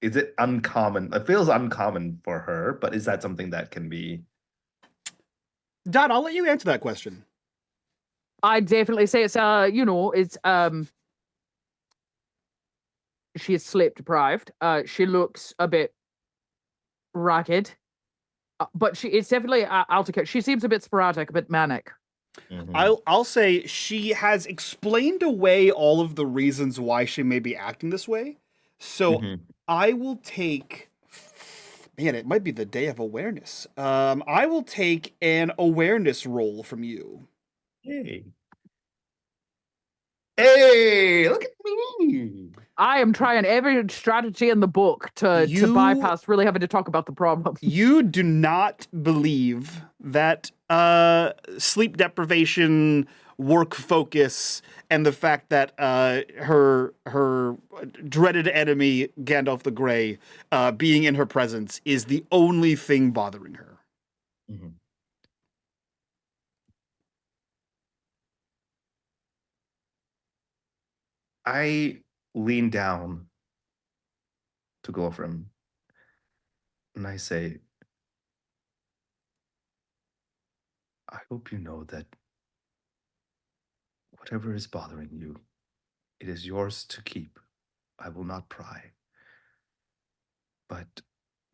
Is it uncommon? It feels uncommon for her, but is that something that can be? Don, I'll let you answer that question. I'd definitely say it's she is sleep deprived. She looks a bit ragged, but it's definitely Altica. She seems a bit sporadic, a bit manic. Mm-hmm. I'll say she has explained away all of the reasons why she may be acting this way. So I will take. Man, it might be the day of awareness. I will take an awareness roll from you. Hey, look at me. I am trying every strategy in the book to bypass really having to talk about the problem. You do not believe that sleep deprivation, work focus, and the fact that her dreaded enemy, Gandalf the Grey, being in her presence is the only thing bothering her. Mm-hmm. I lean down to Glofrim and I say, I hope you know that whatever is bothering you, it is yours to keep. I will not pry. But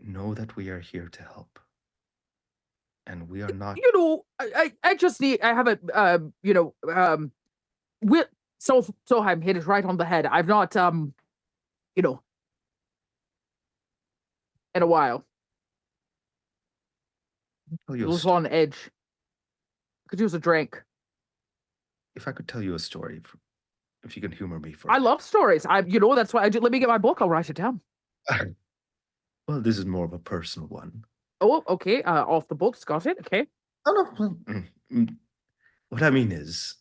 know that we are here to help. And we are not. I just need. I have a. Solheim hit it right on the head. I've not in a while. It was on edge. Could use a drink. If I could tell you a story, if you can humor me for. I love stories. That's why I do. Let me get my book. I'll write it down. Well, this is more of a personal one. Oh, okay. Off the books. Got it. Okay. Oh, no. What I mean is,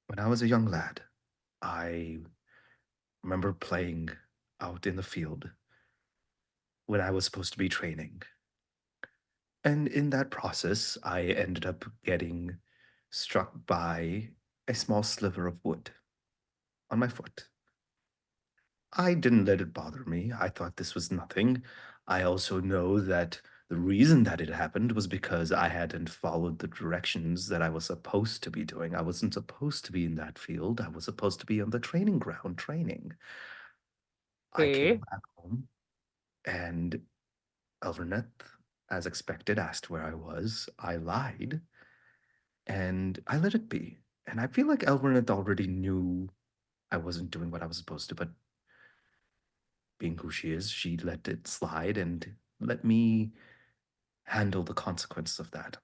when I was a young lad, I remember playing out in the field when I was supposed to be training. And in that process, I ended up getting struck by a small sliver of wood on my foot. I didn't let it bother me. I thought this was nothing. I also know that the reason that it happened was because I hadn't followed the directions that I was supposed to be doing. I wasn't supposed to be in that field. I was supposed to be on the training ground training. I came back home and Elverneth, as expected, asked where I was. I lied and I let it be. And I feel like Elverneth already knew I wasn't doing what I was supposed to, but being who she is, she let it slide and let me handle the consequences of that.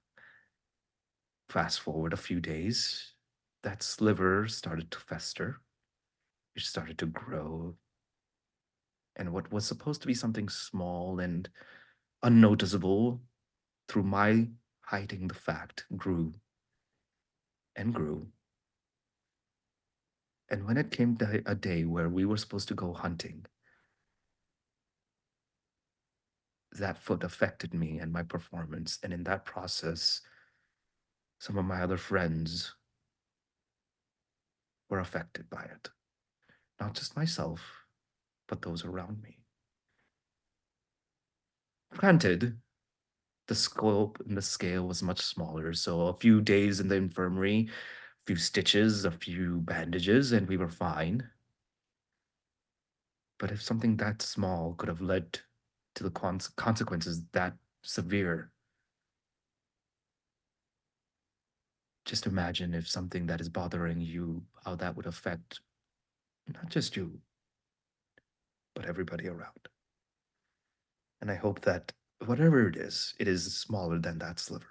Fast forward a few days, that sliver started to fester. It started to grow. And what was supposed to be something small and unnoticeable, through my hiding the fact, grew and grew. And when it came to a day where we were supposed to go hunting, that foot affected me and my performance. And in that process, some of my other friends were affected by it. Not just myself, but those around me. Granted, the scope and the scale was much smaller. So a few days in the infirmary, a few stitches, a few bandages, and we were fine. But if something that small could have led to the consequences that severe, just imagine if something that is bothering you, how that would affect not just you, but everybody around. And I hope that whatever it is smaller than that sliver.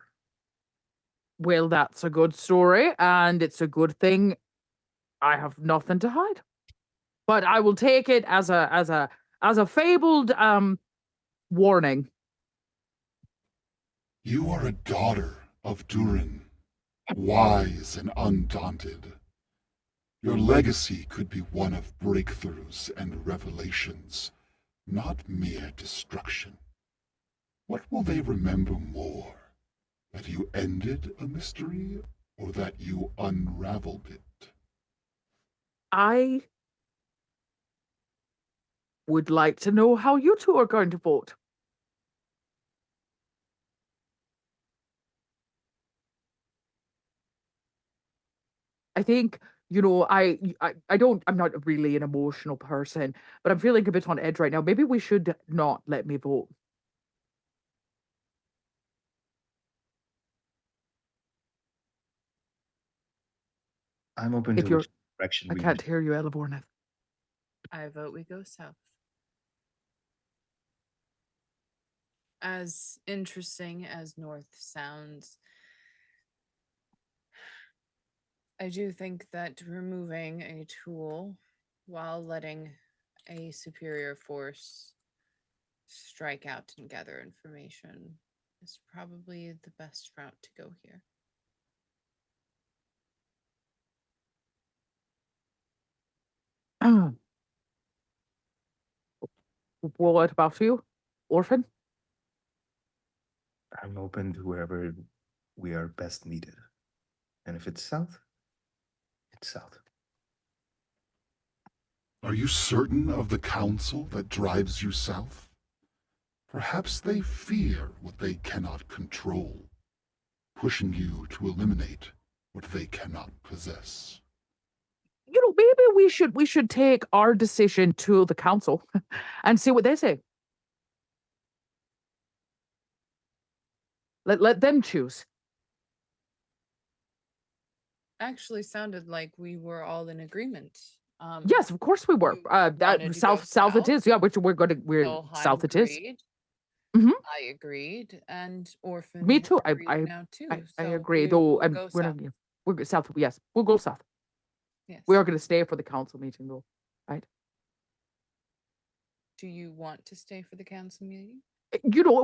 Well, that's a good story, and it's a good thing I have nothing to hide. But I will take it as a fabled warning. You are a daughter of Durin, wise and undaunted. Your legacy could be one of breakthroughs and revelations, not mere destruction. What will they remember more? That you ended a mystery, or that you unraveled it? I would like to know how you two are going to vote. I think, I'm not really an emotional person, but I'm feeling a bit on edge right now. Maybe we should not let me vote. I'm open If to you're, which direction I we can't hear you, Elevorneth. I vote we go south. As interesting as north sounds, I do think that removing a tool while letting a superior force strike out and gather information is probably the best route to go here. What about you, Orphan? I'm open to wherever we are best needed. And if it's south, it's south. Are you certain of the council that drives you south? Perhaps they fear what they cannot control, pushing you to eliminate what they cannot possess. Maybe we should take our decision to the council and see what they say. Let them choose. Actually sounded like we were all in agreement. Yes, of course we were. You That wanted to south go south it south? is. Yeah, we're Solheim south it is. agreed. Mhm. I agreed, and Orphan Me has too. agreed now too. I So agree. we Though will go we're south. not, we're south. Yes, we'll go south. Yes. We are going to stay for the council meeting, though, right? Do you want to stay for the council meeting?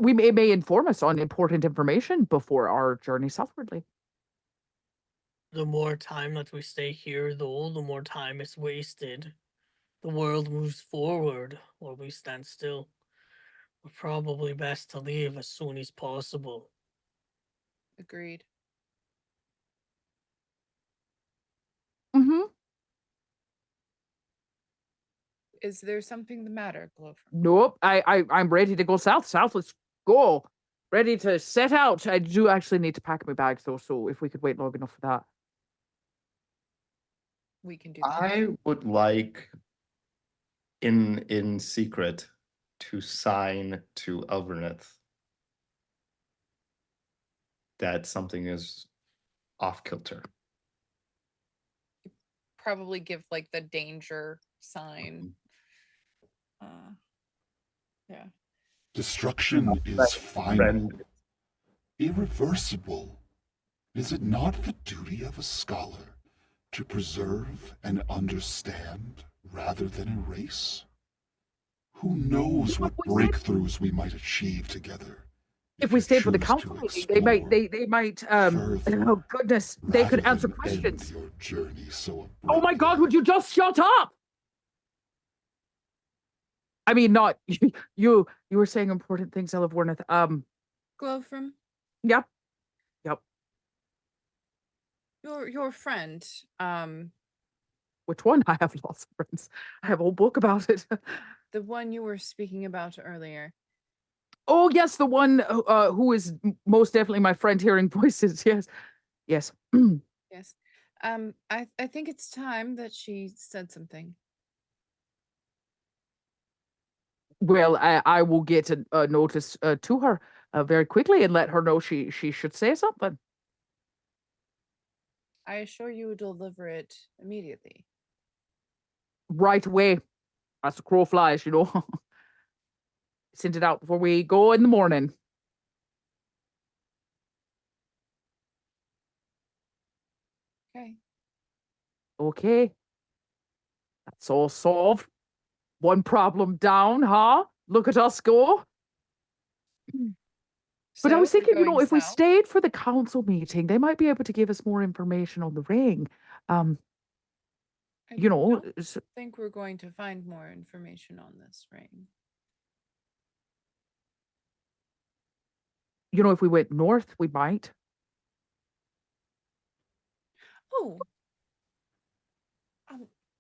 We may inform us on important information before our journey southwardly. The more time that we stay here, though, the more time is wasted. The world moves forward while we stand still. We're probably best to leave as soon as possible. Agreed. Mm-hmm. Is there something the matter, Glover? Nope. I'm ready to go south. South, let's go. Ready to set out. I do actually need to pack my bags, though, so if we could wait long enough for that. We can do that. I would like in secret to sign to Elverneth that something is off kilter. Probably give like the danger sign. Yeah. Destruction is final, irreversible. Is it not the duty of a scholar to preserve and understand rather than erase? Who knows what breakthroughs we might achieve together? If we stayed for the council meeting, they might oh goodness, they could answer questions. Your journey so oh my god, would you just shut up? I mean, not you were saying important things, Elevorneth. Glowfram? Yep. Your friend, Which one? I have lots of friends. I have a whole book about it. the one you were speaking about earlier. Oh, yes, the one who is most definitely my friend hearing voices. Yes. Yes. Yes. I think it's time that she said something. Well, I will get a notice to her very quickly and let her know she should say something. I assure you will deliver it immediately. Right away. As the crow flies, you know. Send it out before we go in the morning. Okay. Okay. That's all solved. One problem down, huh? Look at us go. But I So was we're thinking, going if we south. stayed for the council meeting, they might be able to give us more information on the ring. I You know, don't think we're going to find more information on this ring. if we went north, we might. Oh.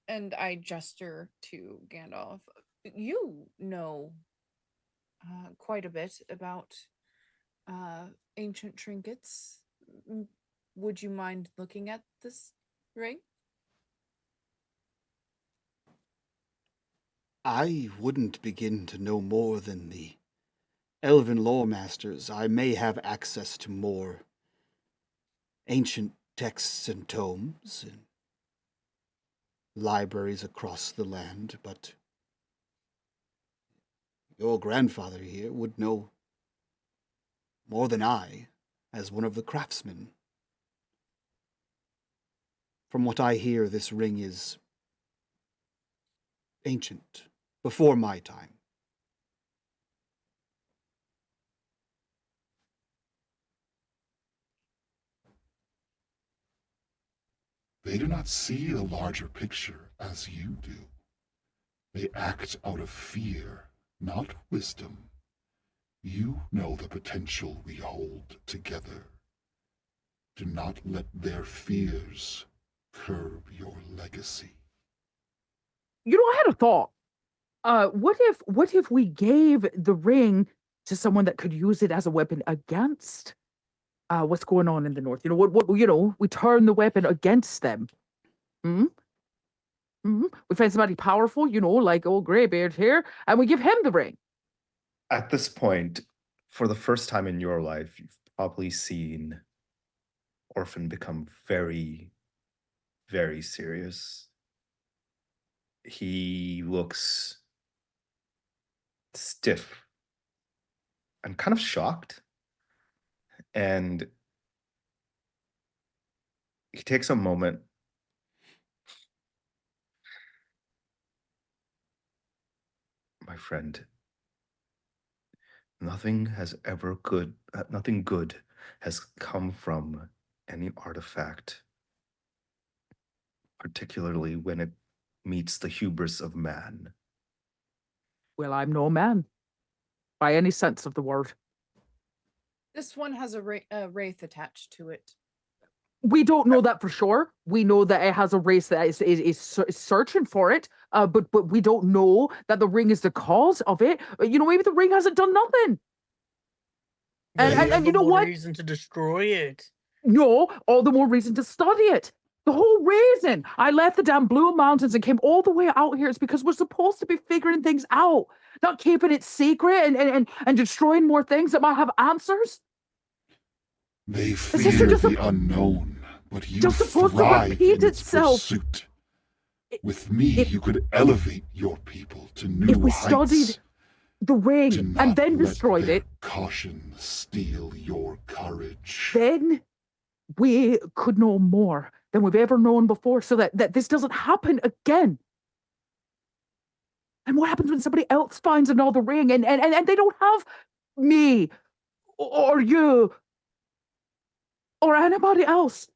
And I gesture to Gandalf. You know quite a bit about ancient trinkets. Would you mind looking at this ring? I wouldn't begin to know more than the elven lore masters. I may have access to more ancient texts and tomes and libraries across the land, but your grandfather here would know more than I, as one of the craftsmen. From what I hear, this ring is ancient, before my time. They do not see the larger picture as you do. They act out of fear, not wisdom. You know the potential we hold together. Do not let their fears curb your legacy. I had a thought. What if we gave the ring to someone that could use it as a weapon against what's going on in the north? We turn the weapon against them. Hmm? We find somebody powerful, like old Greybeard here, and we give him the ring. At this point, for the first time in your life, you've probably seen Orphan become very, very serious. He looks stiff and kind of shocked. And he takes a moment. My friend, nothing good has come from any artifact, particularly when it meets the hubris of man. Well, I'm no man, by any sense of the word. This one has a wraith attached to it. We don't know that for sure. We know that it has a race that is searching for it, but we don't know that the ring is the cause of it. Maybe the ring hasn't done nothing. And you know more what? reason to destroy it. No, all the more reason to study it. The whole reason I left the damn Blue Mountains and came all the way out here is because we're supposed to be figuring things out, not keeping it secret and destroying more things that might have answers. They fear the unknown, but you thrive in its pursuit. With me, you could elevate your people to new heights. If we studied the ring and then destroyed it, caution steal your courage. then we could know more than we've ever known before, so that this doesn't happen again. And what happens when somebody else finds another ring and they don't have me or you or anybody else?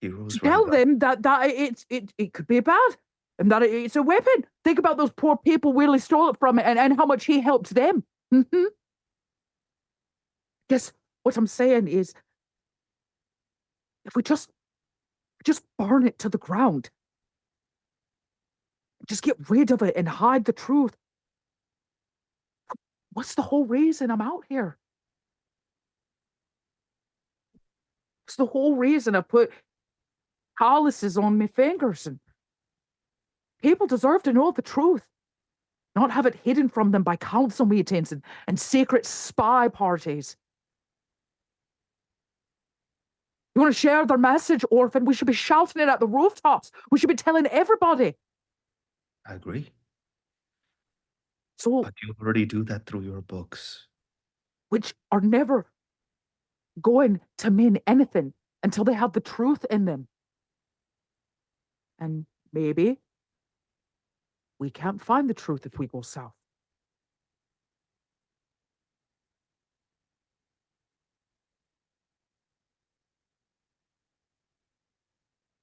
Tell them that it could be bad and that it's a weapon. Think about those poor people Willie stole it from and how much he helped them. Guess what I'm saying is, if we just burn it to the ground, just get rid of it and hide the truth, What's the whole reason I'm out here? It's the whole reason I put calluses on my fingers, and people deserve to know the truth, not have it hidden from them by council meetings and secret spy parties. You want to share their message, Orphan? We should be shouting it at the rooftops. We should be telling everybody. I agree. So, But you already do that through your books. which are never going to mean anything until they have the truth in them. And maybe we can't find the truth if we go south.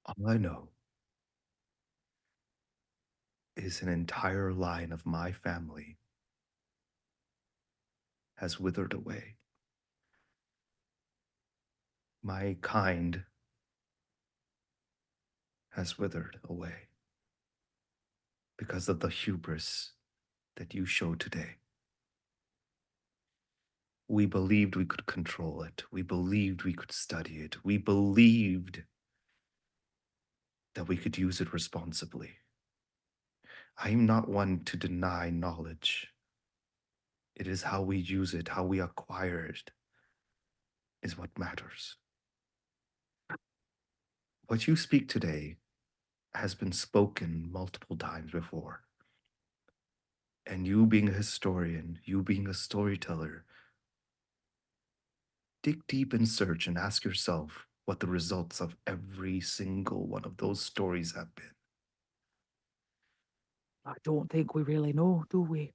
All I know is an entire line of my family has withered away. My kind has withered away because of the hubris that you showed today. We believed we could control it. We believed we could study it. We believed that we could use it responsibly. I am not one to deny knowledge. It is how we use it, how we acquire it, is what matters. What you speak today has been spoken multiple times before. And you being a historian, you being a storyteller, dig deep and search and ask yourself what the results of every single one of those stories have been. I don't think we really know, do we?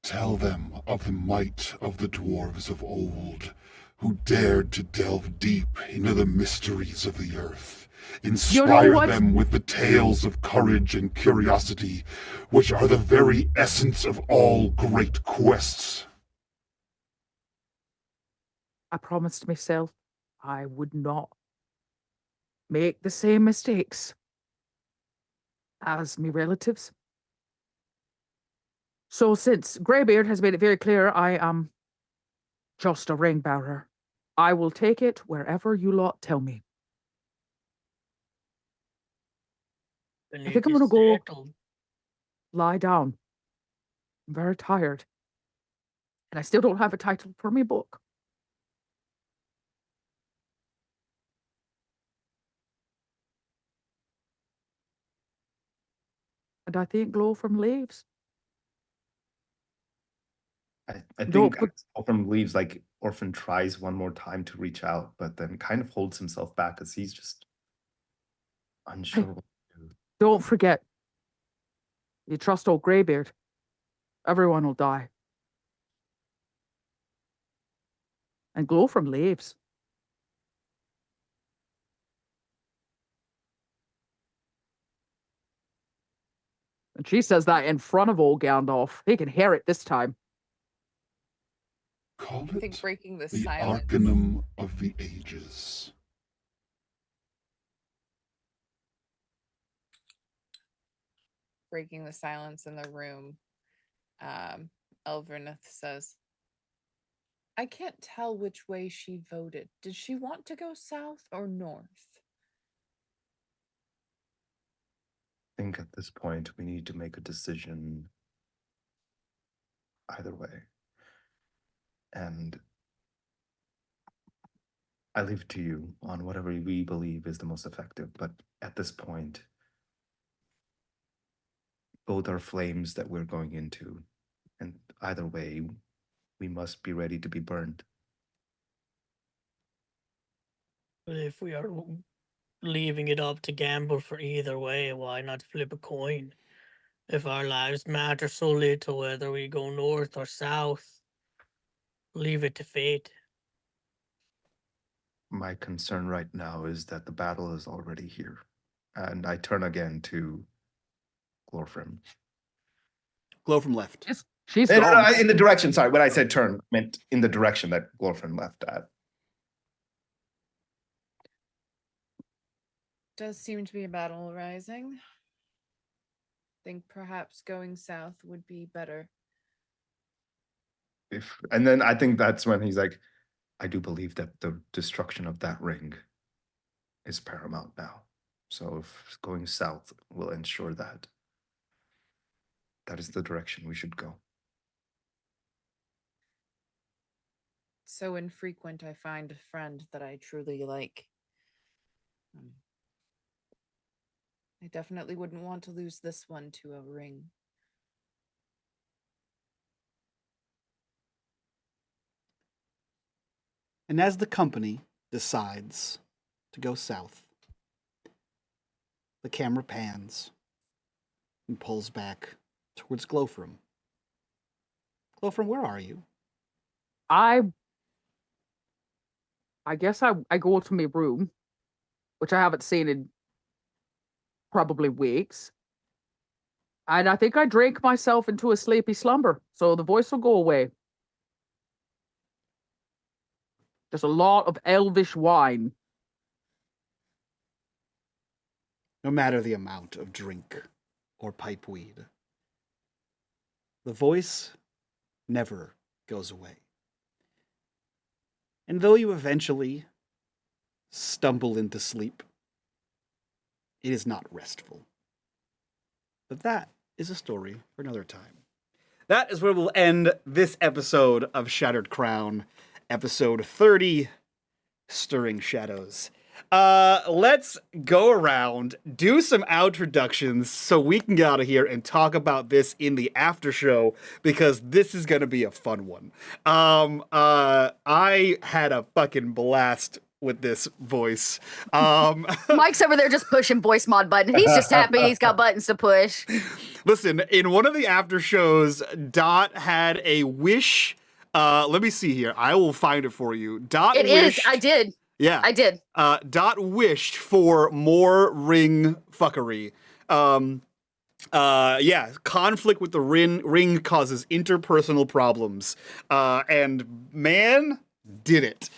Tell them of the might of the dwarves of old, who dared to delve deep into the mysteries of the earth. Inspire what? them with the tales of courage and curiosity, which are the very essence of all great quests. I promised myself I would not make the same mistakes as me relatives. So since Greybeard has made it very clear I am just a ring bearer, I will take it wherever you lot tell me. I think I'm gonna go lie down. I'm very tired. And I still don't have a title for my book. And I think glow from leaves. I Don't think put- Orphan leaves, like Orphan tries one more time to reach out, but then kind of holds himself back because he's just unsure what to do. Don't forget, you trust old Greybeard, everyone will die. And glow from leaves. And she says that in front of old Gandalf. He can hear it this time. Call I think it breaking the the silence. Arcanum of the Ages. Breaking the silence in the room, Elverneth says, I can't tell which way she voted. Did she want to go south or north? I think at this point we need to make a decision either way. And I leave it to you on whatever we believe is the most effective. But at this point, both are flames that we're going into. And either way, we must be ready to be burned. But if we are leaving it up to gamble for either way, why not flip a coin? If our lives matter so little whether we go north or south, leave it to fate. My concern right now is that the battle is already here. And I turn again to Glorfrim. Glow from left. She's No, gone. in the direction, sorry, when I said turn, I meant in the direction that Glorfrim left at. Does seem to be a battle arising. Think perhaps going south would be better. And then I think that's when he's like, I do believe that the destruction of that ring is paramount now. So if going south will ensure that, that is the direction we should go. So infrequent I find a friend that I truly like. I definitely wouldn't want to lose this one to a ring. And as the company decides to go south, the camera pans and pulls back towards Glowfram. Glowfram, where are you? I guess I go to my room, which I haven't seen in probably weeks. And I think I drank myself into a sleepy slumber, so the voice will go away. Just a lot of elvish wine. No matter the amount of drink or pipe weed, the voice never goes away. And though you eventually stumble into sleep, it is not restful. But that is a story for another time. That is where we'll end this episode of Shattered Crown, episode 30, Stirring Shadows. Let's go around, do some outroductions so we can get out of here and talk about this in the after show, because this is going to be a fun one. I had a fucking blast with this voice. Mike's over there just pushing voice mod button. He's just happy he's got buttons to push. Listen, in one of the after shows, Dot had a wish. Let me see here. I will find it for you. Dot It wished, is. I did. Yeah. I did. Dot wished for more ring fuckery. Yeah, conflict with the ring causes interpersonal problems. And man, did it.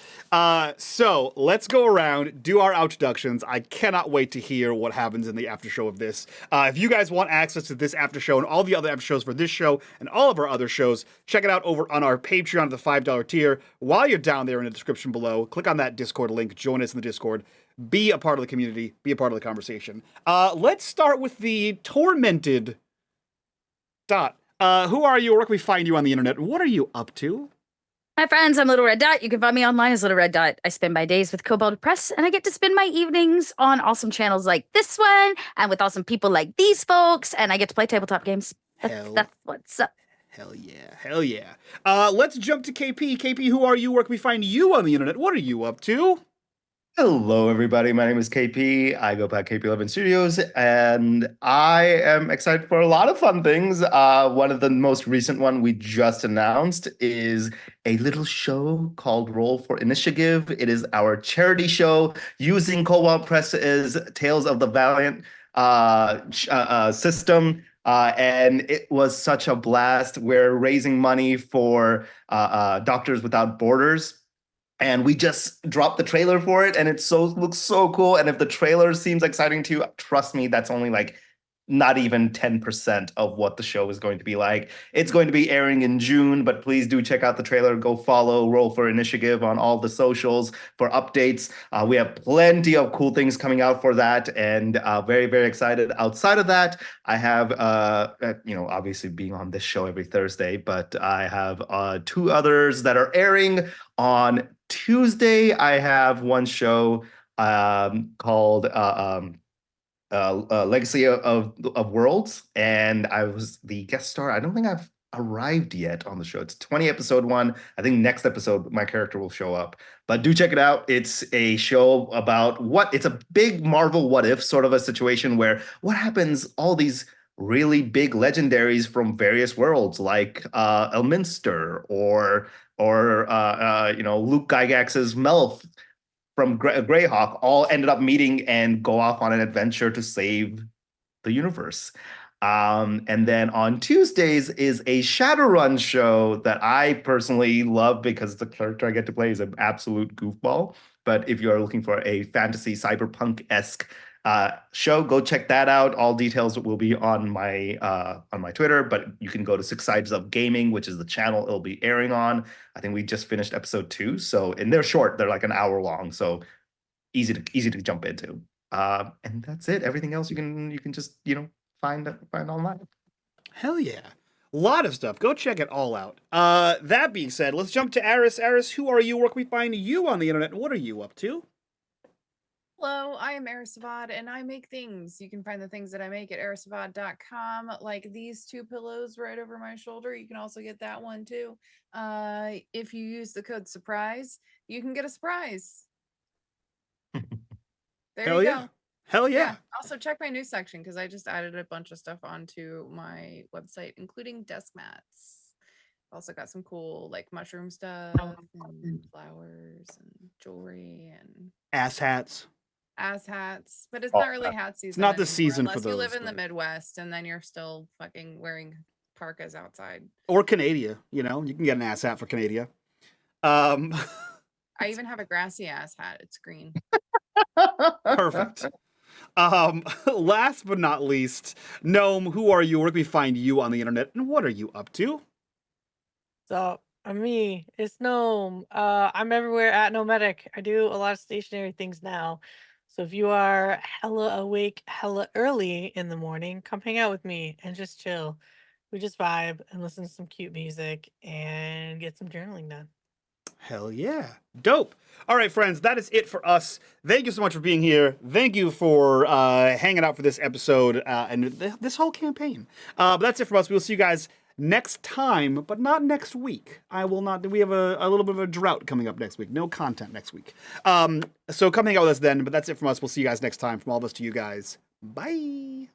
So let's go around, do our introductions. I cannot wait to hear what happens in the after show of this. If you guys want access to this after show and all the other after shows for this show and all of our other shows, check it out over on our Patreon at the $5 tier. While you're down there in the description below, click on that Discord link, join us in the Discord, be a part of the community, be a part of the conversation. Let's start with the tormented Dot. Who are you? Where can we find you on the internet? What are you up to? Hi, friends. I'm Little Red Dot. You can find me online as Little Red Dot. I spend my days with Cobalt Press, and I get to spend my evenings on awesome channels like this one and with awesome people like these folks, and I get to play tabletop games. That's what's up. Hell yeah. Hell yeah. Let's jump to KP. KP, who are you? Where can we find you on the internet? What are you up to? Hello, everybody. My name is KP. I go by KP11 Studios, and I am excited for a lot of fun things. One of the most recent one we just announced is a little show called Roll for Initiative. It is our charity show using Cobalt Press's Tales of the Valiant system. And it was such a blast. We're raising money for Doctors Without Borders. And we just dropped the trailer for it, and it looks so cool. And if the trailer seems exciting to you, trust me, that's only like not even 10% of what the show is going to be like. It's going to be airing in June, but please do check out the trailer. Go follow Roll for Initiative on all the socials for updates. We have plenty of cool things coming out for that, and very, very excited. Outside of that, I have, obviously being on this show every Thursday, but I have 2 others that are airing on Tuesday. I have one show called Legacy of Worlds, and I was the guest star. I don't think I've arrived yet on the show. It's 20 episode 1. I think next episode my character will show up, but do check it out. It's a show about it's a big Marvel what if sort of a situation where what happens, all these really big legendaries from various worlds like Elminster or Luke Gygax's Melf from Greyhawk all ended up meeting and go off on an adventure to save the universe. And then on Tuesdays is a Shadowrun show that I personally love because the character I get to play is an absolute goofball. But if you are looking for a fantasy cyberpunk-esque show. Go check that out. All details will be on my Twitter, but you can go to Six Sides of Gaming, which is the channel it'll be airing on. I think we just finished episode 2, so and they're short. They're like an hour long, so easy to jump into. And that's it. Everything else you can just find online. Hell yeah. A lot of stuff. Go check it all out. That being said, let's jump to Aris. Aris, who are you? Where can we find you on the internet? And what are you up to? Hello, I am Erisavad, and I make things. You can find the things that I make at erisavad.com, like these 2 pillows right over my shoulder. You can also get that one too. If you use the code SURPRISE, you can get a surprise. There Hell you yeah. go. Hell yeah. Also check my news section because I just added a bunch of stuff onto my website, including desk mats. Also got some cool like mushroom stuff and flowers and jewelry and Ass hats. but it's not really hat season. It's not the anymore, season for unless those. you live in the but- Midwest and then you're still fucking wearing parkas outside. Or Canada, you can get an ass hat for Canada. I even have a grassy ass hat. It's green. Perfect. Last but not least, Gnome, who are you? Where can we find you on the internet? And what are you up to? So, me, it's Gnome. I'm everywhere at Nomadic. I do a lot of stationary things now. So if you are hella awake, hella early in the morning, come hang out with me and just chill. We just vibe and listen to some cute music and get some journaling done. Hell yeah. Dope. All right, friends, that is it for us. Thank you so much for being here. Thank you for hanging out for this episode and this whole campaign. But that's it from us. We'll see you guys next time, but not next week. I will not. We have a little bit of a drought coming up next week. No content next week. So come hang out with us then. But that's it from us. We'll see you guys next time. From all of us to you guys. Bye.